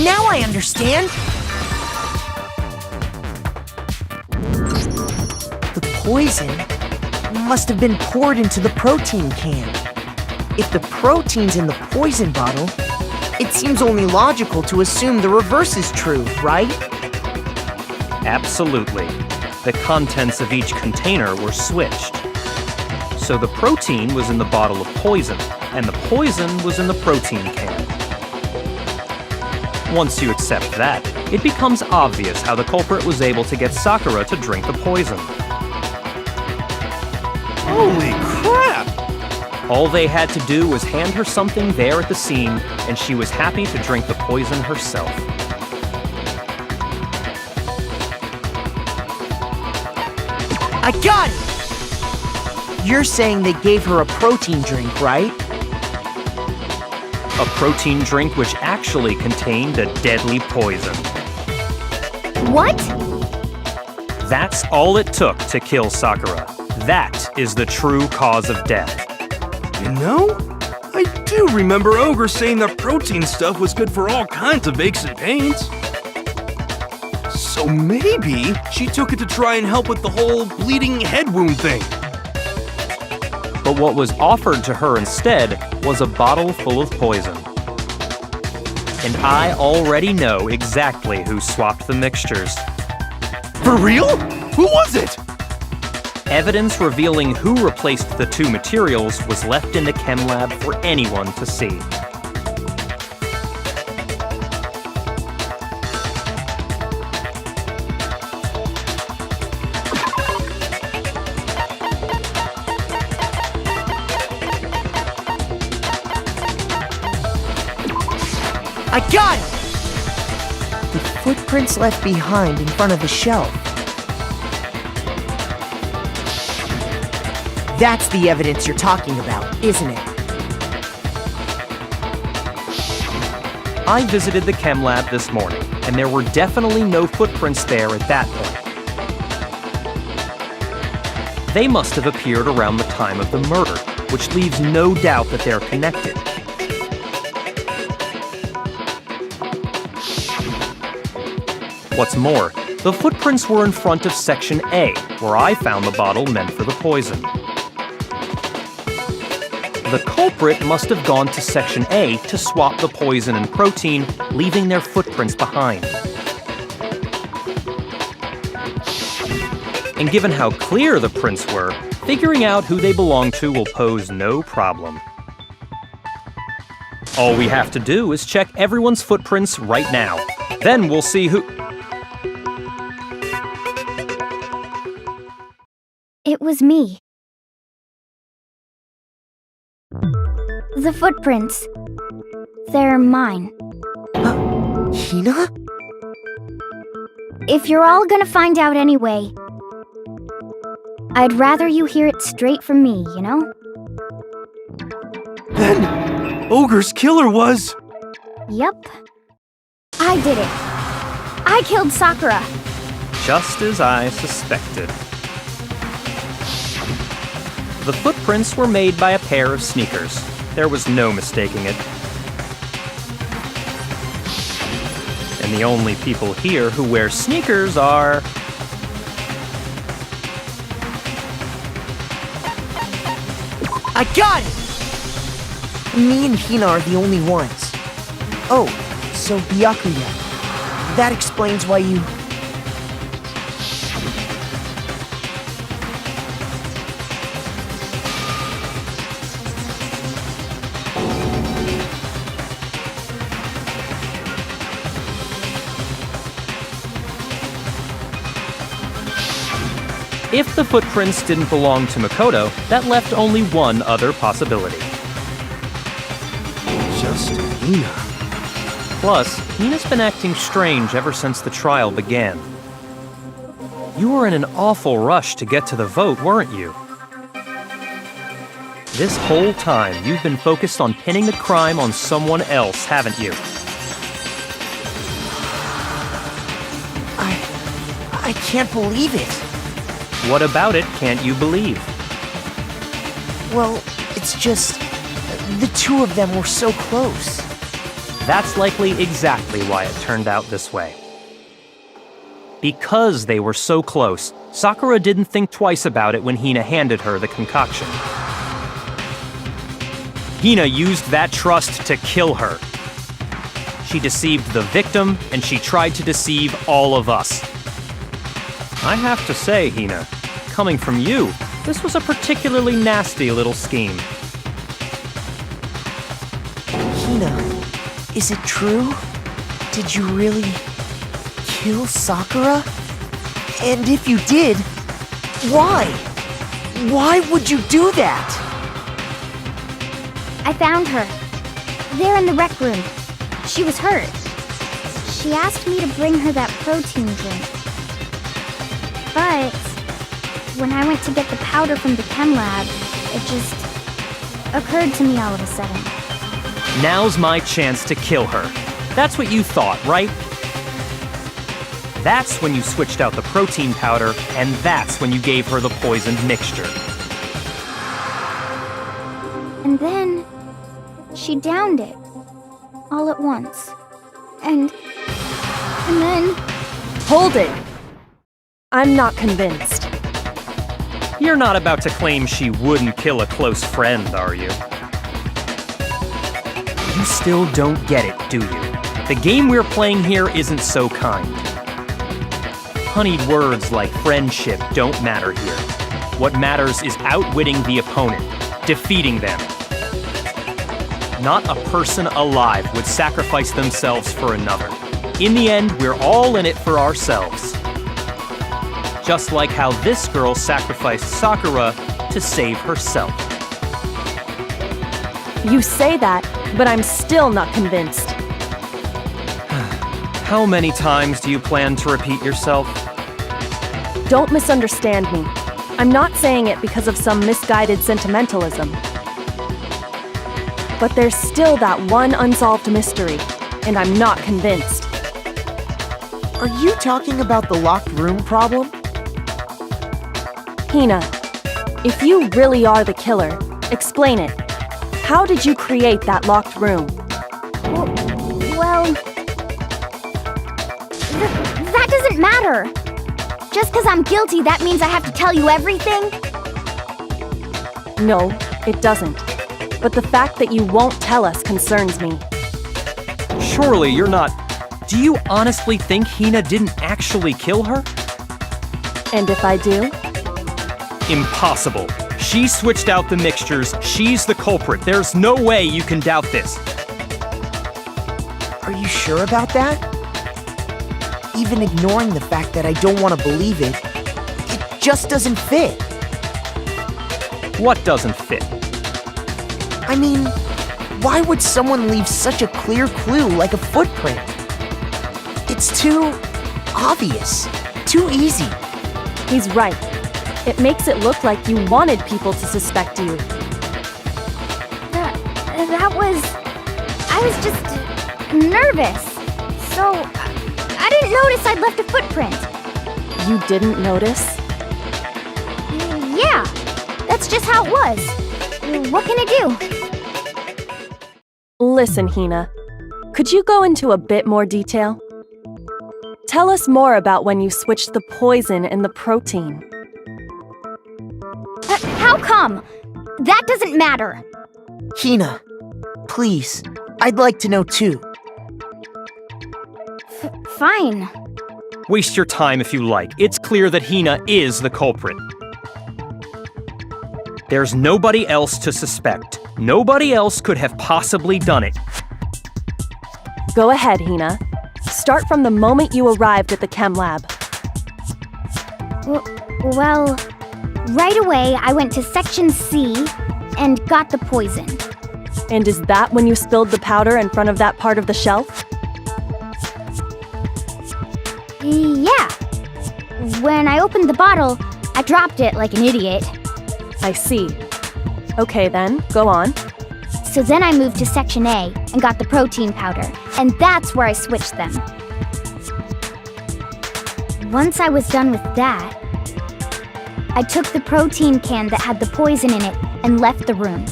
Now I understand! The poison must have been poured into the protein can. if the protein's in the poison bottle, it seems only logical to assume the reverse is true, right? Absolutely. The contents of each container were switched. So the protein was in the bottle of poison, and the poison was in the protein can. Once you accept that, it becomes obvious how the culprit was able to get Sakura to drink the poison. Holy crap! All they had to do was hand her something there at the scene, and she was happy to drink the poison herself. I got it! You're saying they gave her a protein drink, right? A protein drink which actually contained a deadly poison. What? That's all it took to kill Sakura. That is the true cause of death. You know, I do remember Ogre saying that protein stuff was good for all kinds of aches and pains. So maybe she took it to try and help with the whole bleeding head wound thing. But what was offered to her instead was a bottle full of poison. And I already know exactly who swapped the mixtures. For real? Who was it? Evidence revealing who replaced the two materials was left in the chem lab for anyone to see. I got it! The footprints left behind in front of the shelf. That's the evidence you're talking about, isn't it? I visited the chem lab this morning, and there were definitely no footprints there at that point. They must have appeared around the time of the murder, which leaves no doubt that they're connected. What's more, the footprints were in front of Section A, where I found the bottle meant for the poison. The culprit must have gone to Section A to swap the poison and protein, leaving their footprints behind. And given how clear the prints were, figuring out who they belong to will pose no problem. All we have to do is check everyone's footprints right now. Then we'll see who... It was me. The footprints. They're mine. Hina? If you're all gonna find out anyway, I'd rather you hear it straight from me, you know? Then, Ogre's killer was... Yep. I did it. I killed Sakura. Just as I suspected. The footprints were made by a pair of sneakers. There was no mistaking it. And the only people here who wear sneakers are... I got it! Me and Hina are the only ones. Oh, so Byakuya. That explains why you... If the footprints didn't belong to Makoto, that left only one other possibility. Just Hina. Plus, Hina's been acting strange ever since the trial began. You were in an awful rush to get to the vote, weren't you? This whole time, you've been focused on pinning the crime on someone else, haven't you? I can't believe it. What about it can't you believe? Well, it's just... the two of them were so close. That's likely exactly why it turned out this way. Because they were so close, Sakura didn't think twice about it when Hina handed her the concoction. Hina used that trust to kill her. She deceived the victim, and she tried to deceive all of us. I have to say, Hina, coming from you, this was a particularly nasty little scheme. Hina, is it true? Did you really kill Sakura? And if you did, why? Why would you do that? I found her. There in the rec room. She was hurt. She asked me to bring her that protein drink. But when I went to get the powder from the chem lab, it just occurred to me all of a sudden. Now's my chance to kill her. That's what you thought, right? That's when you switched out the protein powder, and that's when you gave her the poisoned mixture. And then she downed it all at once. And then Hold it! I'm not convinced. You're not about to claim she wouldn't kill a close friend, are you? You still don't get it, do you? The game we're playing here isn't so kind. Honeyed words like friendship don't matter here. What matters is outwitting the opponent, defeating them. Not a person alive would sacrifice themselves for another. In the end, we're all in it for ourselves. Just like how this girl sacrificed Sakura to save herself. You say that, but I'm still not convinced. How many times do you plan to repeat yourself? Don't misunderstand me. I'm not saying it because of some misguided sentimentalism. But there's still that one unsolved mystery, and I'm not convinced. Are you talking about the locked room problem? Hina, if you really are the killer, explain it. How did you create that locked room? well, that doesn't matter. Just because I'm guilty, that means I have to tell you everything? No, it doesn't. But the fact that you won't tell us concerns me. Surely you're not... Do you honestly think Hina didn't actually kill her? And if I do? Impossible. She switched out the mixtures. She's the culprit. There's no way you can doubt this. Are you sure about that? Even ignoring the fact that I don't want to believe it, it just doesn't fit. What doesn't fit? I mean, why would someone leave such a clear clue like a footprint? It's too obvious, too easy. He's right. It makes it look like you wanted people to suspect you. I was just nervous. So, I didn't notice I'd left a footprint. You didn't notice? Yeah, that's just how it was. What can I do? Listen, Hina. Could you go into a bit more detail? Tell us more about when you switched the poison and the protein. How come? That doesn't matter. Hina, please, I'd like to know too. Fine. Waste your time if you like. It's clear that Hina is the culprit. There's nobody else to suspect. Nobody else could have possibly done it. Go ahead, Hina. Start from the moment you arrived at the chem lab. Well, right away I went to Section C and got the poison. And is that when you spilled the powder in front of that part of the shelf? Yeah. When I opened the bottle, I dropped it like an idiot. I see. Okay then, go on. So then I moved to Section A and got the protein powder, and that's where I switched them. Once I was done with that, I took the protein can that had the poison in it and left the room.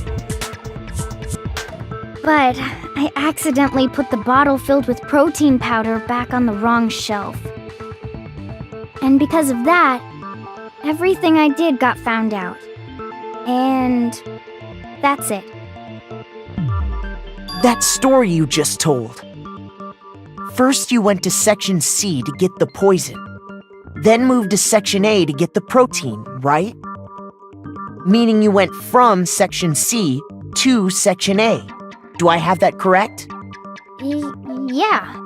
But I accidentally put the bottle filled with protein powder back on the wrong shelf. And because of that, everything I did got found out. And that's it. That story you just told. First, you went to Section C to get the poison, then moved to Section A to get the protein, right? Meaning you went from Section C to Section A. Do I have that correct? Yeah.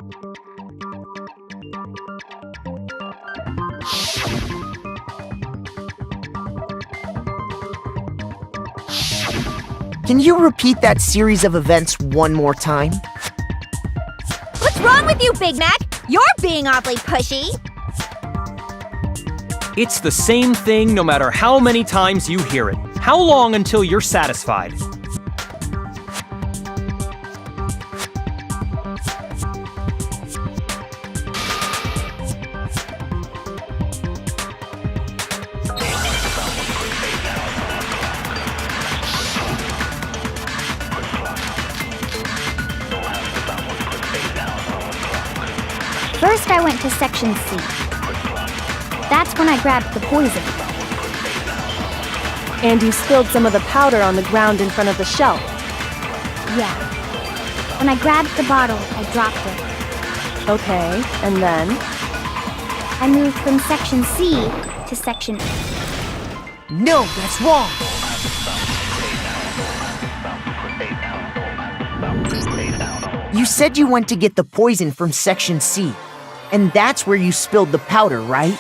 Can you repeat that series of events one more time? What's wrong with you, Big Mac? You're being awfully pushy. It's the same thing no matter how many times you hear it. How long until you're satisfied? First, I went to Section C. That's when I grabbed the poison. And you spilled some of the powder on the ground in front of the shelf. Yeah. When I grabbed the bottle, I dropped it. Okay, and then? I moved from Section C to Section A. No, that's wrong. You said you went to get the poison from Section C, and that's where you spilled the powder, right?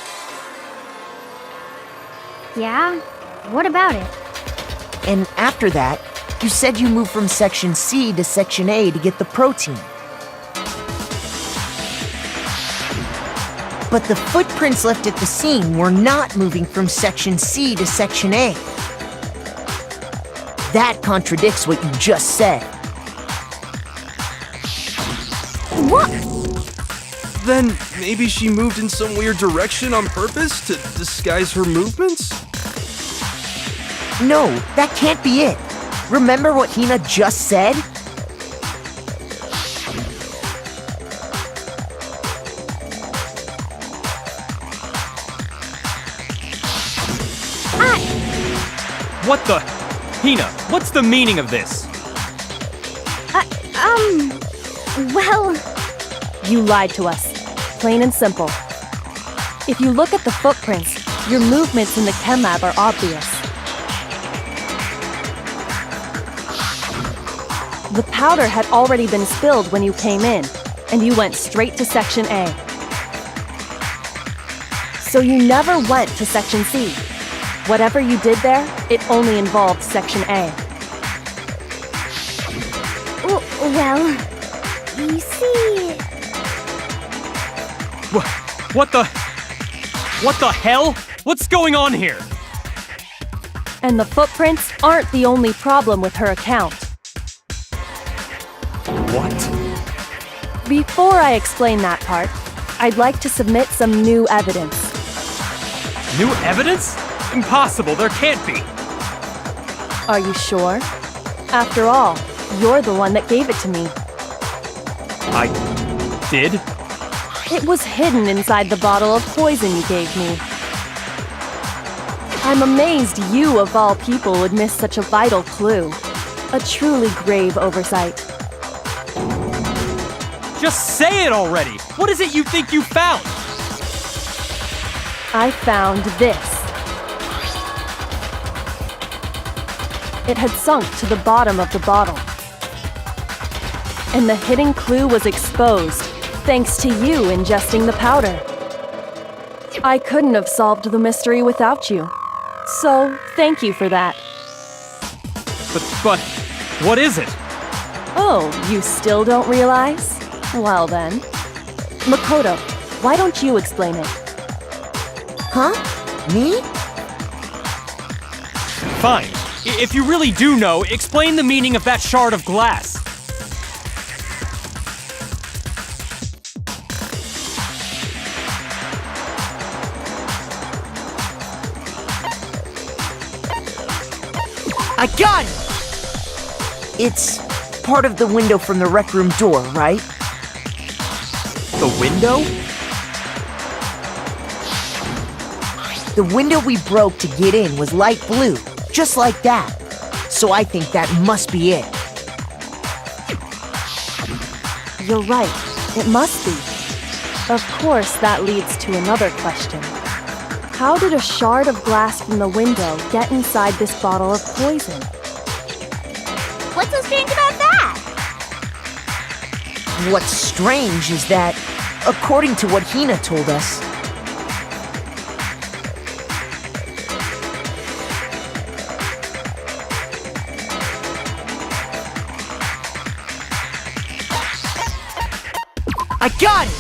Yeah? What about it? And after that, you said you moved from Section C to Section A to get the protein. But the footprints left at the scene were not moving from Section C to Section A. That contradicts what you just said. What? Then maybe she moved in some weird direction on purpose to disguise her movements? No, that can't be it. Remember what Hina just said? What the? Hina, what's the meaning of this? Well, You lied to us. Plain and simple. If you look at the footprints, your movements in the chem lab are obvious. The powder had already been spilled when you came in, and you went straight to Section A. So you never went to Section C. Whatever you did there, it only involved Section A. well, you see... What the hell? What's going on here? And the footprints aren't the only problem with her account. What? Before I explain that part, I'd like to submit some new evidence. New evidence? Impossible, there can't be. Are you sure? After all, you're the one that gave it to me. I did? It was hidden inside the bottle of poison you gave me. I'm amazed you, of all people, would miss such a vital clue. A truly grave oversight. Just say it already! What is it you think you found? I found this. It had sunk to the bottom of the bottle. And the hidden clue was exposed, thanks to you ingesting the powder. I couldn't have solved the mystery without you. So, thank you for that. But, what is it? Oh, you still don't realize? Well then. Makoto, why don't you explain it? Huh? Me? Fine. If you really do know, explain the meaning of that shard of glass. I got it! It's part of the window from the rec room door, right? The window? The window we broke to get in was light blue, just like that. So I think that must be it. You're right. It must be. Of course, that leads to another question. How did a shard of glass from the window get inside this bottle of poison? What's so strange about that? What's strange is that, according to what Hina told us, I got it!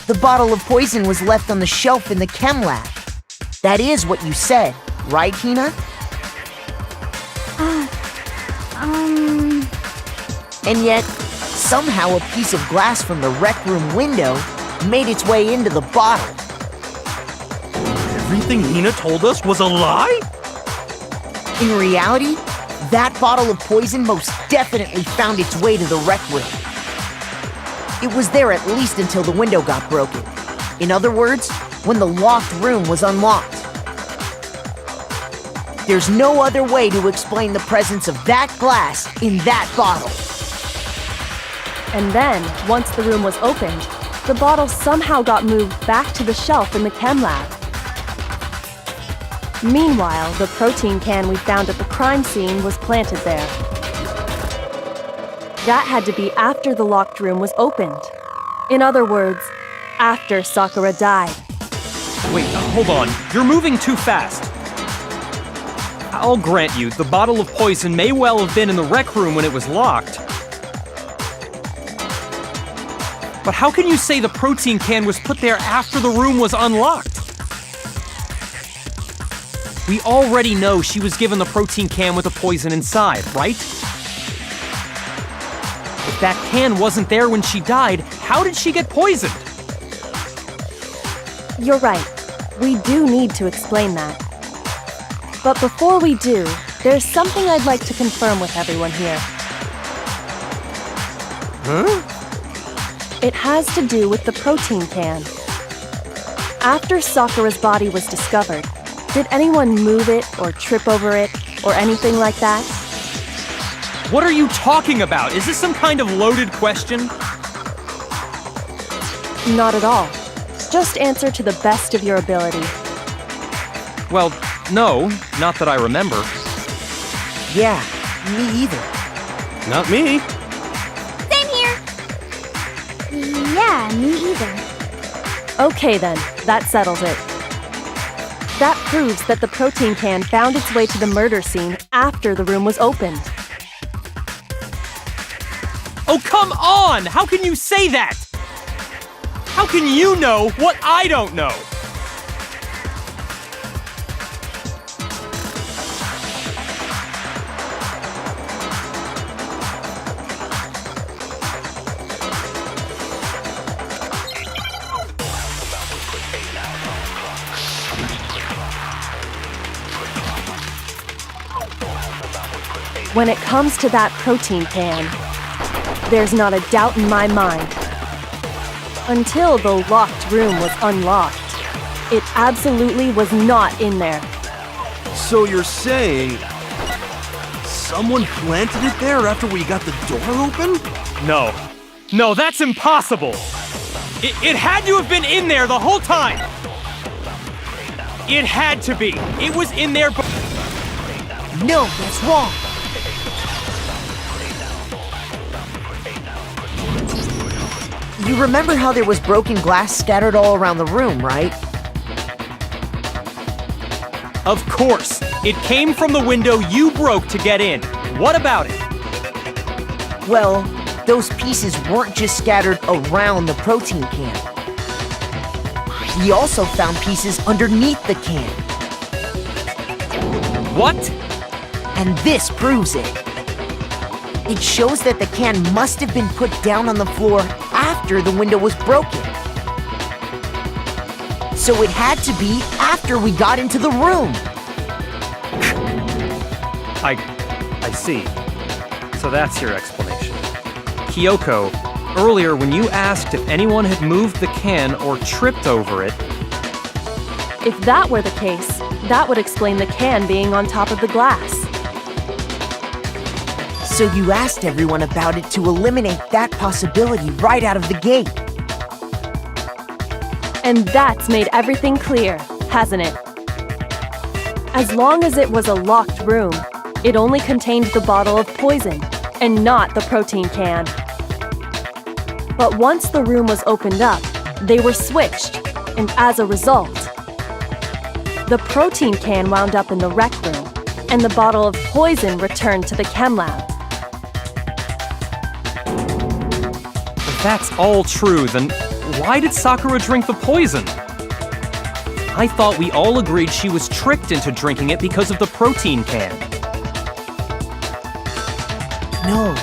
The bottle of poison was left on the shelf in the chem lab. That is what you said, right, Hina? And yet, somehow a piece of glass from the rec room window made its way into the bottle. Everything Hina told us was a lie? In reality, that bottle of poison most definitely found its way to the rec room. It was there at least until the window got broken. In other words, when the locked room was unlocked. There's no other way to explain the presence of that glass in that bottle. And then, once the room was opened, the bottle somehow got moved back to the shelf in the chem lab. Meanwhile, the protein can we found at the crime scene was planted there. That had to be after the locked room was opened. In other words, after Sakura died. Wait, hold on. You're moving too fast. I'll grant you, the bottle of poison may well have been in the rec room when it was locked. But how can you say the protein can was put there after the room was unlocked? We already know she was given the protein can with the poison inside, right? If that can wasn't there when she died, how did she get poisoned? You're right. We do need to explain that. But before we do, there's something I'd like to confirm with everyone here. Huh? It has to do with the protein can. After Sakura's body was discovered, did anyone move it or trip over it or anything like that? What are you talking about? Is this some kind of loaded question? Not at all. Just answer to the best of your ability. Well, no, not that I remember. Yeah, me either. Not me. Same here. Yeah, me either. Okay then, that settles it. That proves that the protein can found its way to the murder scene after the room was opened. Oh, come on! How can you say that? How can you know what I don't know? When it comes to that protein can, there's not a doubt in my mind. Until the locked room was unlocked, it absolutely was not in there. So you're saying someone planted it there after we got the door open? No. No, that's impossible! It had to have been in there the whole time! It had to be! It was in there No, that's wrong. You remember how there was broken glass scattered all around the room, right? Of course! It came from the window you broke to get in. What about it? Well, those pieces weren't just scattered around the protein can. We also found pieces underneath the can. What? And this proves it. It shows that the can must have been put down on the floor after the window was broken. So it had to be after we got into the room. I see. So that's your explanation. Kyoko, earlier when you asked if anyone had moved the can or tripped over it... If that were the case, that would explain the can being on top of the glass. So you asked everyone about it to eliminate that possibility right out of the gate. And that's made everything clear, hasn't it? As long as it was a locked room, it only contained the bottle of poison and not the protein can. But once the room was opened up, they were switched, and as a result, the protein can wound up in the rec room, and the bottle of poison returned to the chem lab. If that's all true, then why did Sakura drink the poison? I thought we all agreed she was tricked into drinking it because of the protein can. No,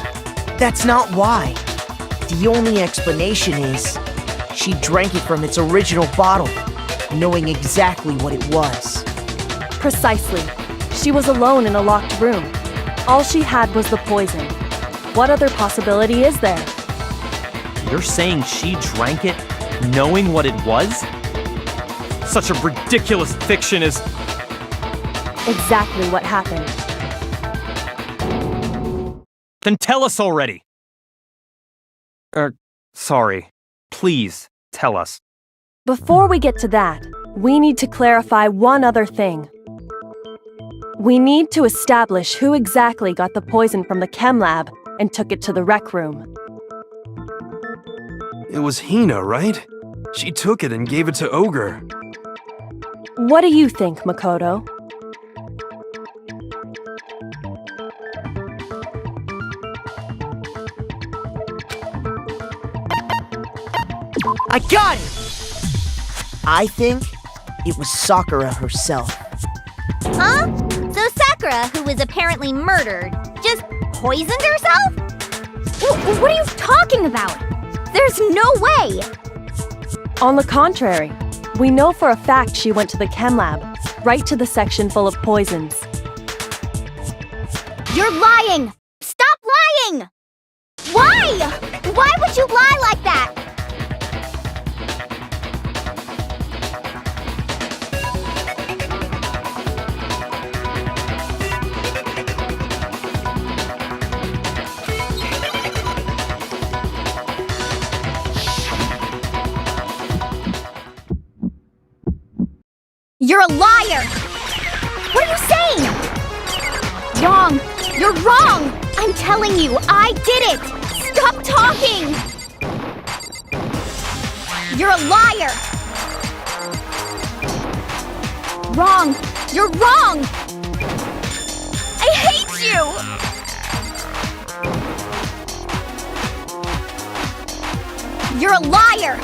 that's not why. The only explanation is she drank it from its original bottle, knowing exactly what it was. Precisely. She was alone in a locked room. All she had was the poison. What other possibility is there? You're saying she drank it knowing what it was? Such a ridiculous fiction is... Exactly what happened. Then tell us already! Sorry. Please, tell us. Before we get to that, we need to clarify one other thing. We need to establish who exactly got the poison from the chem lab and took it to the rec room. It was Hina, right? She took it and gave it to Ogre. What do you think, Makoto? I got it! I think it was Sakura herself. Huh? So Sakura, who was apparently murdered, just poisoned herself? What are you talking about? There's no way! On the contrary, we know for a fact she went to the chem lab, right to the section full of poisons. You're lying! Stop lying! Why? Why would you lie like that? You're a liar! What are you saying? Wrong! You're wrong! I'm telling you, I did it! Stop talking! You're a liar! Wrong! You're wrong! I hate you! You're a liar!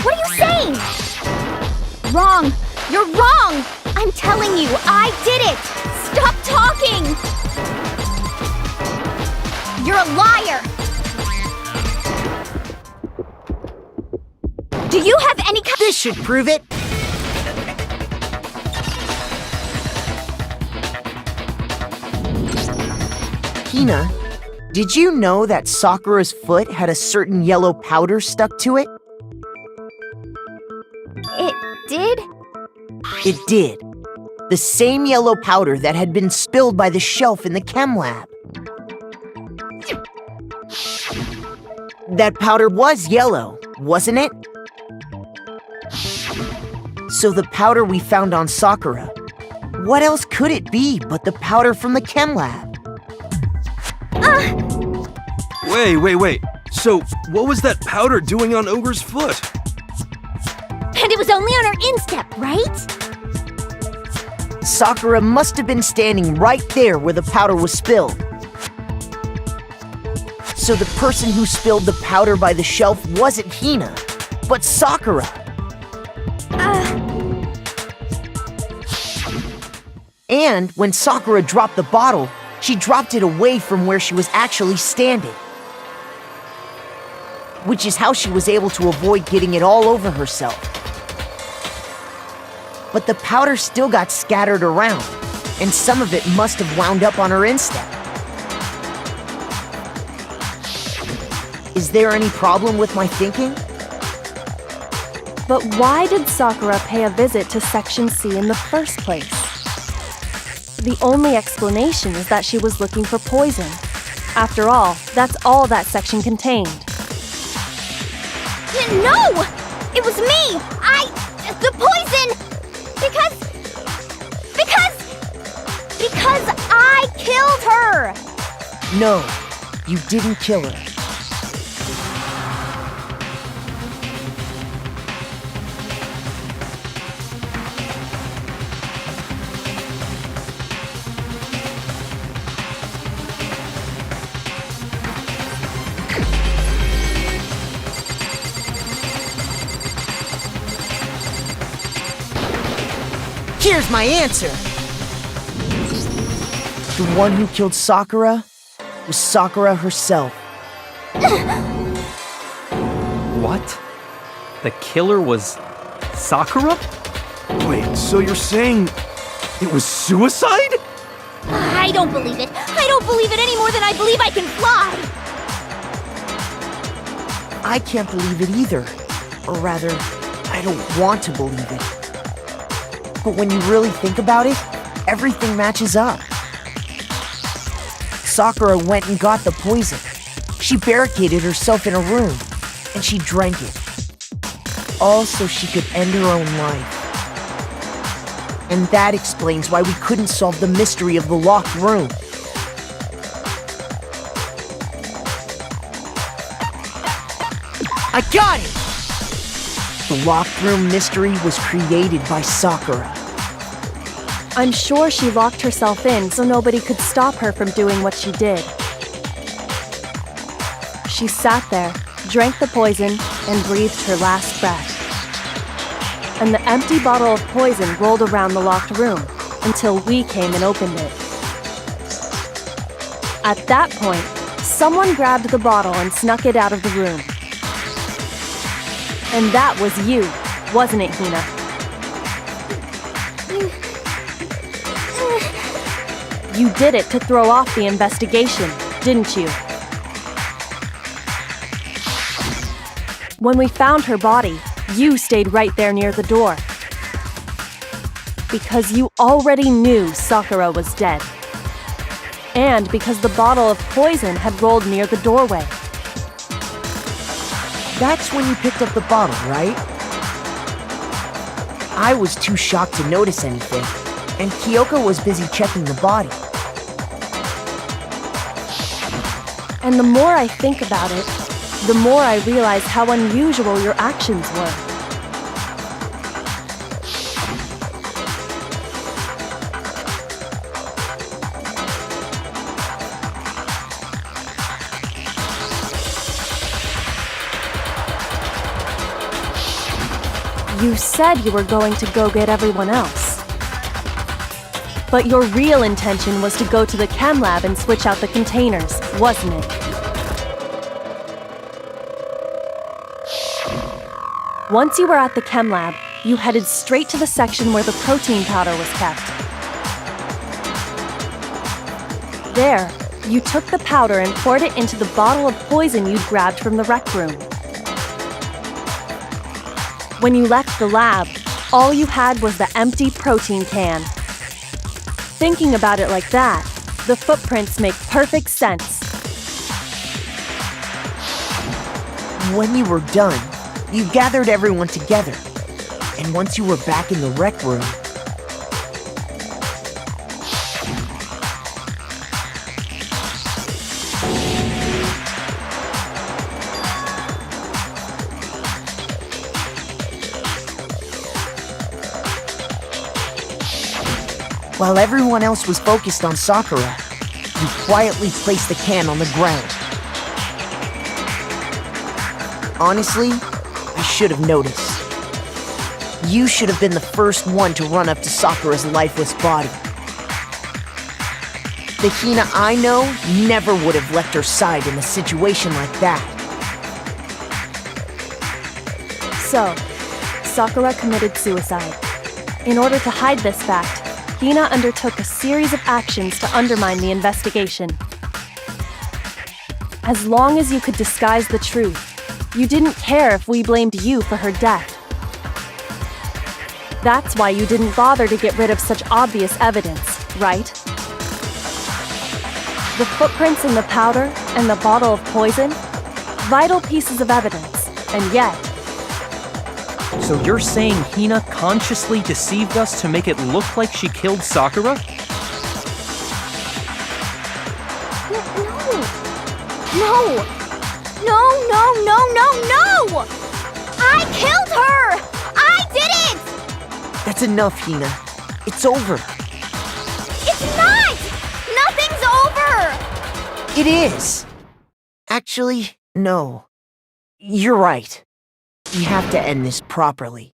What are you saying? Wrong! You're wrong! I'm telling you, I did it! Stop talking! You're a liar! Do you have any kind— This should prove it. Hina, did you know that Sakura's foot had a certain yellow powder stuck to it? It did? It did. The same yellow powder that had been spilled by the shelf in the chem lab. That powder was yellow, wasn't it? So the powder we found on Sakura, what else could it be but the powder from the chem lab? Wait. So, what was that powder doing on Ogre's foot? And it was only on her instep, right? Sakura must have been standing right there where the powder was spilled. So the person who spilled the powder by the shelf wasn't Hina, but Sakura. And when Sakura dropped the bottle, she dropped it away from where she was actually standing. Which is how she was able to avoid getting it all over herself. But the powder still got scattered around, and some of it must have wound up on her instep. Is there any problem with my thinking? But why did Sakura pay a visit to Section C in the first place? The only explanation is that she was looking for poison, After all, that's all that section contained. No! It was me! The poison! Because I killed her! No, you didn't kill her. Here's my answer. The one who killed Sakura was Sakura herself. What? The killer was Sakura? Wait, so you're saying it was suicide? I don't believe it. I don't believe it any more than I believe I can fly. I can't believe it either. Or rather, I don't want to believe it. But when you really think about it, everything matches up. Sakura went and got the poison. She barricaded herself in a room, and she drank it. All so she could end her own life. And that explains why we couldn't solve the mystery of the locked room. I got it! The locked room mystery was created by Sakura. I'm sure she locked herself in so nobody could stop her from doing what she did. She sat there, drank the poison, and breathed her last breath. And the empty bottle of poison rolled around the locked room until we came and opened it. At that point, someone grabbed the bottle and snuck it out of the room. And that was you, wasn't it, Hina? You did it to throw off the investigation, didn't you? When we found her body, you stayed right there near the door. Because you already knew Sakura was dead. And because the bottle of poison had rolled near the doorway. That's when you picked up the bottle, right? I was too shocked to notice anything, and Kyoko was busy checking the body. And the more I think about it, the more I realize how unusual your actions were. You said you were going to go get everyone else. But your real intention was to go to the chem lab and switch out the containers, wasn't it? Once you were at the chem lab, you headed straight to the section where the protein powder was kept. There, you took the powder and poured it into the bottle of poison you'd grabbed from the rec room. When you left the lab, all you had was the empty protein can. Thinking about it like that, the footprints make perfect sense. When you were done, you gathered everyone together. And once you were back in the rec room, while everyone else was focused on Sakura, you quietly placed the can on the ground. Honestly, I should have noticed. You should have been the first one to run up to Sakura's lifeless body. The Hina I know never would have left her side in a situation like that. So, Sakura committed suicide. In order to hide this fact, Hina undertook a series of actions to undermine the investigation. As long as you could disguise the truth, you didn't care if we blamed you for her death. That's why you didn't bother to get rid of such obvious evidence, right? The footprints in the powder and the bottle of poison, vital pieces of evidence, and yet, So you're saying Hina consciously deceived us to make it look like she killed Sakura? No! No! I killed her! I did it! That's enough, Hina. It's over. It's not! Nothing's over! It is. Actually, no. You're right. We have to end this properly.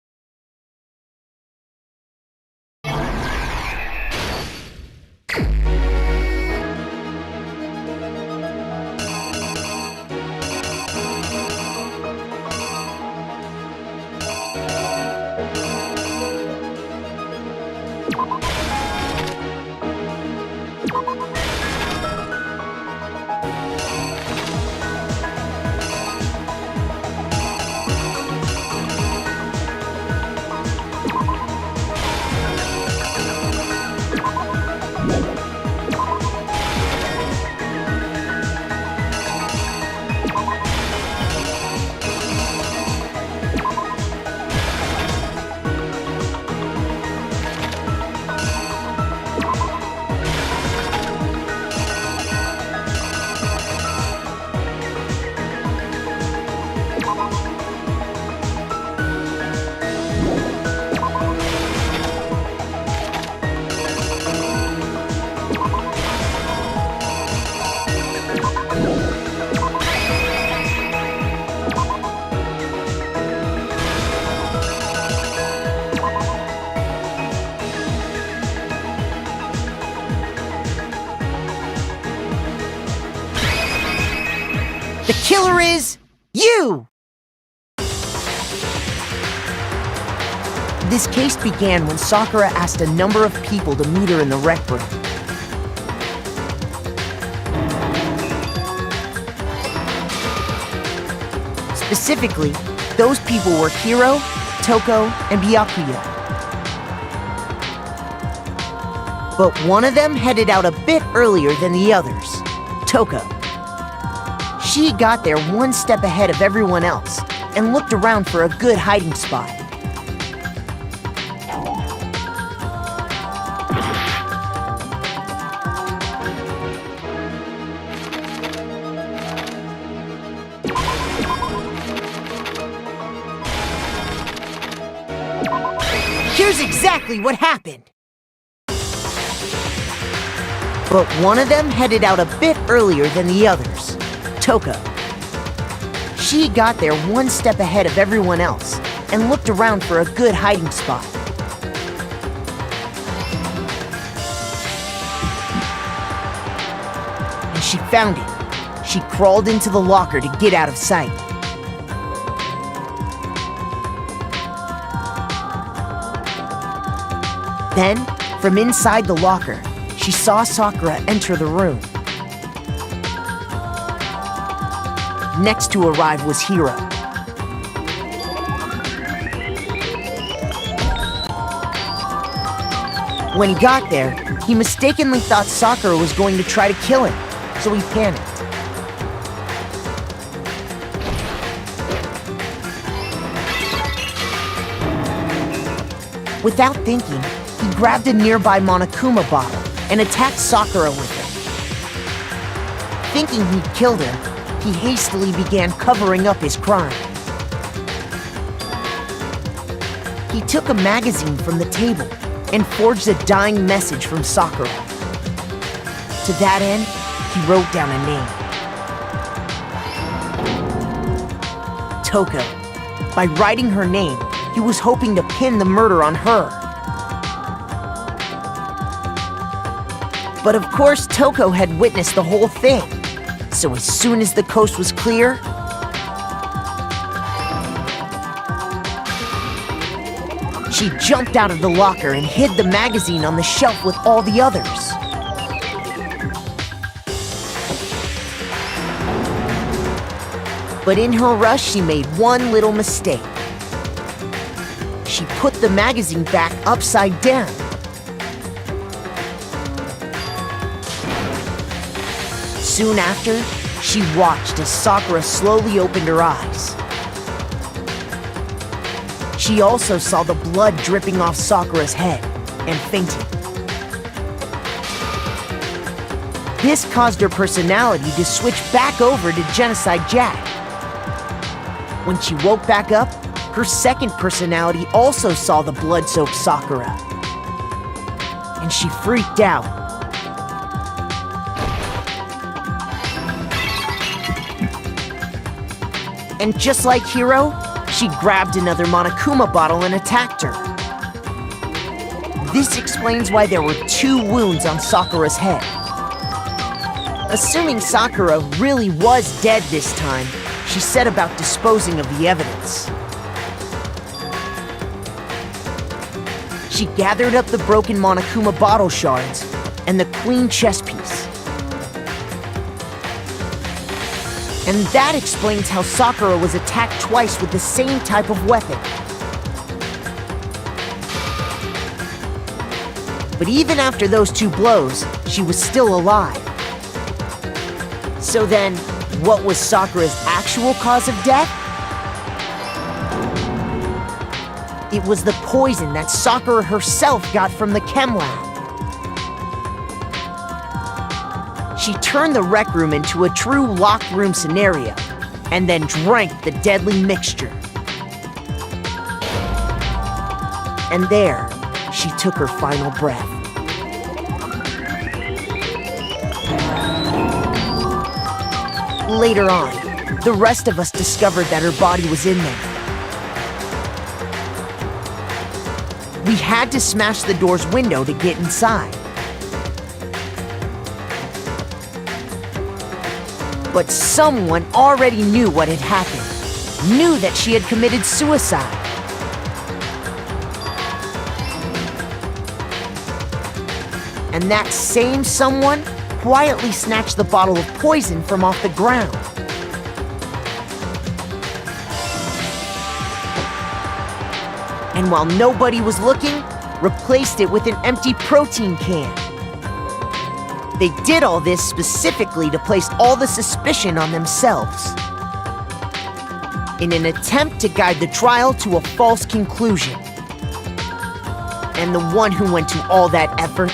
The killer is you! This case began when Sakura asked a number of people to meet her in the rec room. Specifically, those people were Hiro, Toko, and Byakuya. But one of them headed out a bit earlier than the others, Toko. She got there one step ahead of everyone else and looked around for a good hiding spot. Here's exactly what happened. But one of them headed out a bit earlier than the others, Toko. She got there one step ahead of everyone else and looked around for a good hiding spot. And she found it. She crawled into the locker to get out of sight. Then, from inside the locker, she saw Sakura enter the room. Next to arrive was Hiro. When he got there, he mistakenly thought Sakura was going to try to kill him, so he panicked. Without thinking, he grabbed a nearby Monokuma bottle and attacked Sakura with it. Thinking he'd killed her, he hastily began covering up his crime. He took a magazine from the table and forged a dying message from Sakura. To that end, he wrote down a name. Toko. By writing her name, he was hoping to pin the murder on her. But of course, Toko had witnessed the whole thing. So as soon as the coast was clear, she jumped out of the locker and hid the magazine on the shelf with all the others. But in her rush, she made one little mistake. She put the magazine back upside down. soon after, she watched as Sakura slowly opened her eyes. She also saw the blood dripping off Sakura's head and fainted. This caused her personality to switch back over to Genocide Jack. When she woke back up, her second personality also saw the blood-soaked Sakura. And she freaked out. And just like Hiro, she grabbed another Monokuma bottle and attacked her. This explains why there were 2 wounds on Sakura's head. Assuming Sakura really was dead this time, she set about disposing of the evidence. She gathered up the broken Monokuma bottle shards and the queen chess piece. And that explains how Sakura was attacked twice with the same type of weapon. But even after those 2 blows, she was still alive. So then, what was Sakura's actual cause of death? It was the poison that Sakura herself got from the chem lab. She turned the rec room into a true locked room scenario, and then drank the deadly mixture. And there, she took her final breath. Later on, the rest of us discovered that her body was in there. We had to smash the door's window to get inside. But someone already knew what had happened, knew that she had committed suicide. And that same someone quietly snatched the bottle of poison from off the ground. And while nobody was looking, replaced it with an empty protein can. They did all this specifically to place all the suspicion on themselves, in an attempt to guide the trial to a false conclusion. And the one who went to all that effort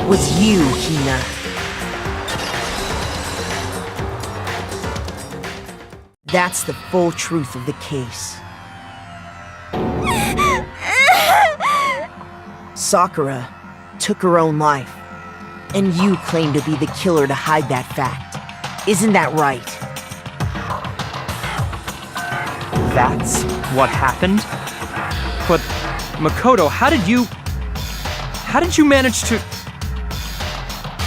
was you, Hina. That's the full truth of the case. Sakura took her own life, and you claim to be the killer to hide that fact. Isn't that right? That's what happened? But, Makoto, how did you manage to...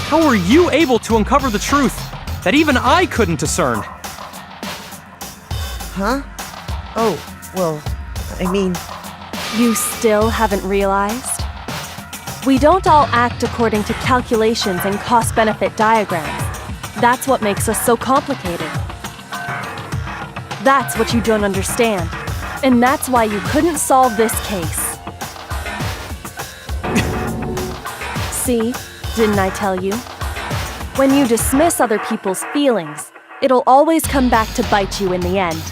How were you able to uncover the truth that even I couldn't discern? Huh? Oh, well, I mean... You still haven't realized? We don't all act according to calculations and cost-benefit diagrams. That's what makes us so complicated. That's what you don't understand. And that's why you couldn't solve this case. See? Didn't I tell you? When you dismiss other people's feelings, it'll always come back to bite you in the end.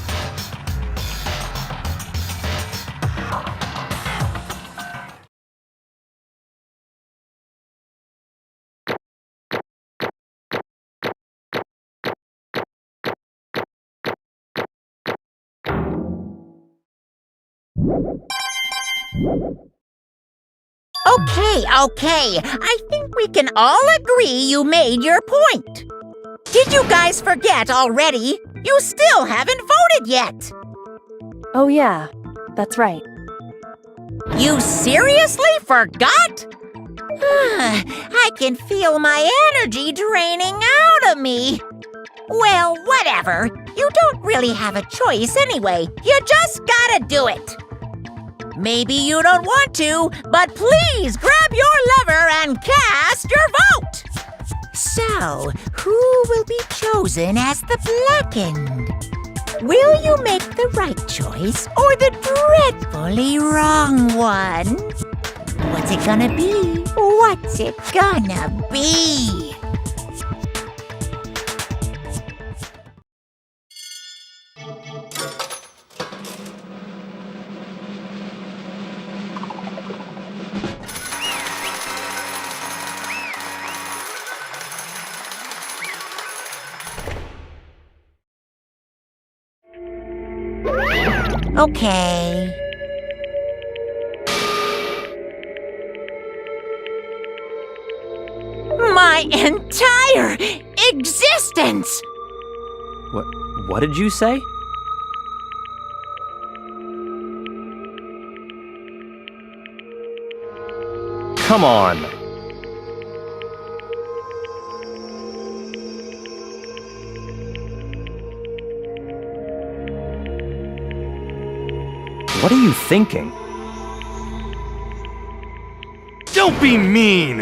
Okay. I think we can all agree you made your point. Did you guys forget already? You still haven't voted yet. Oh yeah, that's right. You seriously forgot? I can feel my energy draining out of me. Well, whatever. You don't really have a choice anyway. You just gotta do it. Maybe you don't want to, but please grab your lever and cast your vote! So, who will be chosen as the blackened? Will you make the right choice or the dreadfully wrong one? What's it gonna be? What's it gonna be? Okay. My entire existence! What did you say? Come on. What are you thinking? Don't be mean!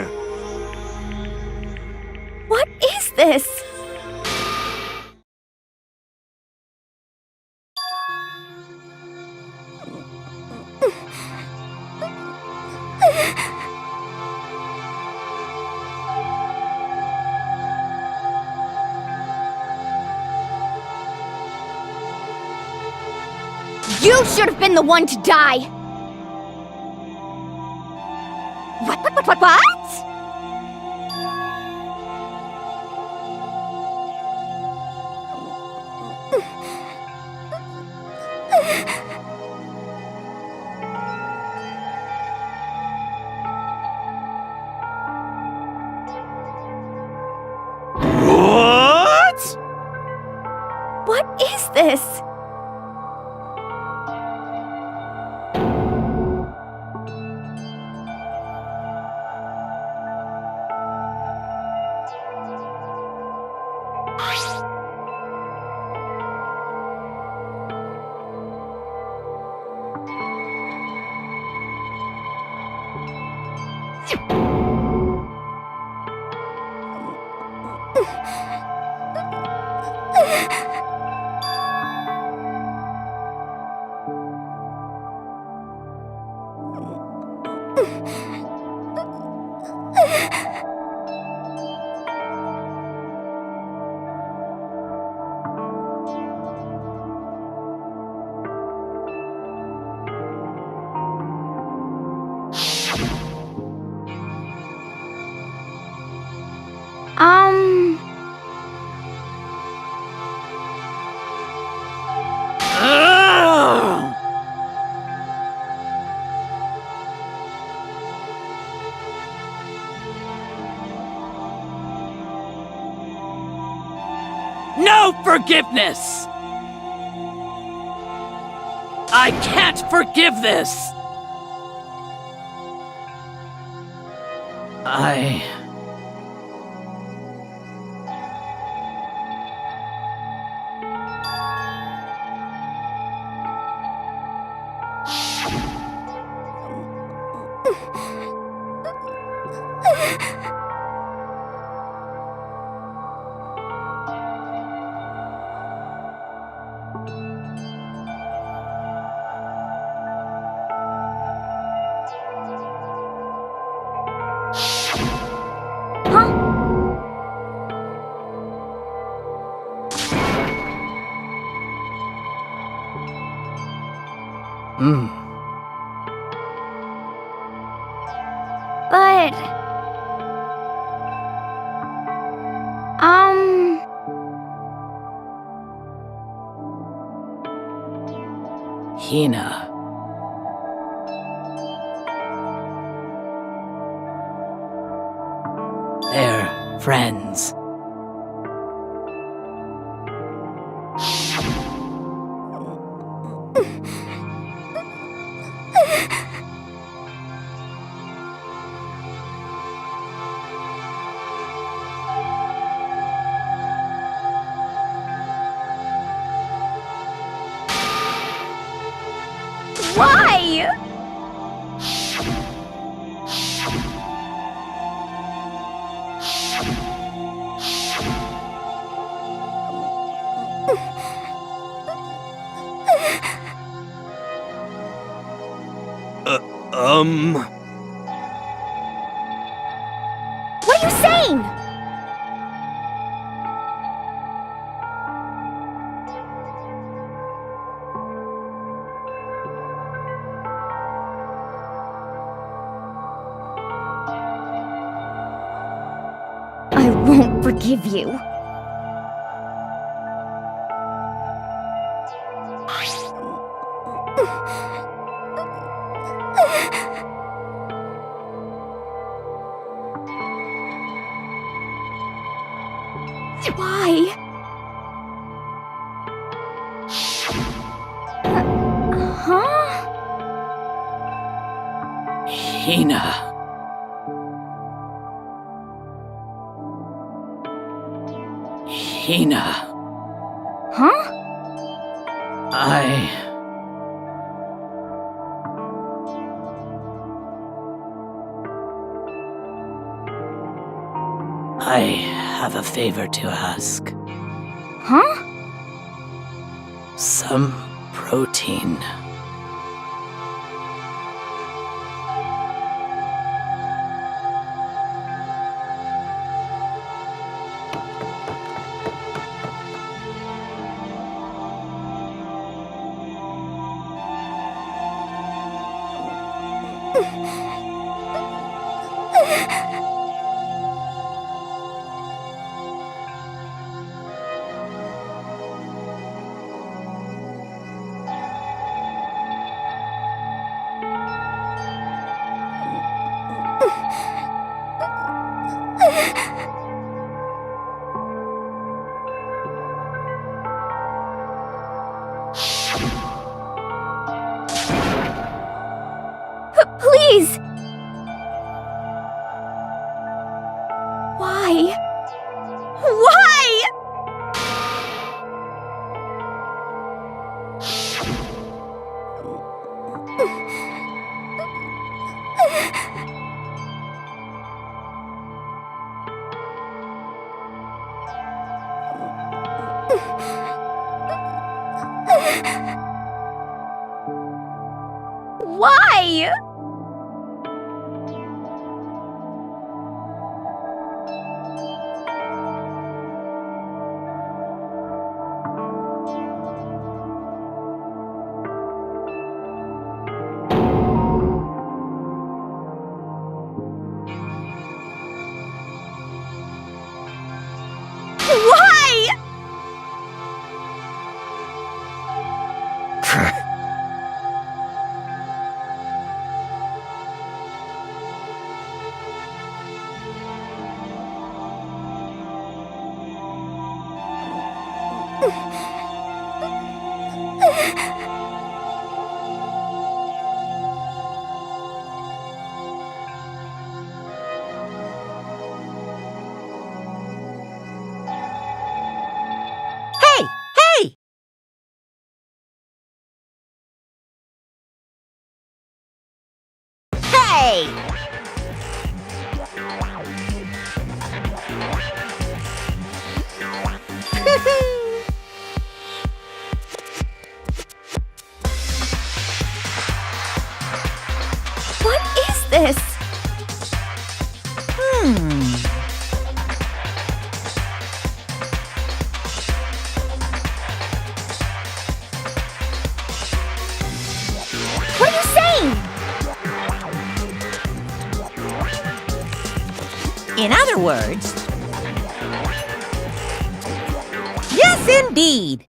What is this? You should have been the one to die! What? What? What is this? No forgiveness! I can't forgive this! But... Hina. They're friends. why? What are you saying? I won't forgive you. Why? Huh? Hina. Hina. Huh? I have a favor to ask. Huh? Some protein. Please! Why? Why? Why? Why? Hey! Hey! Hey! What is this? What are you saying? In other words, yes, indeed.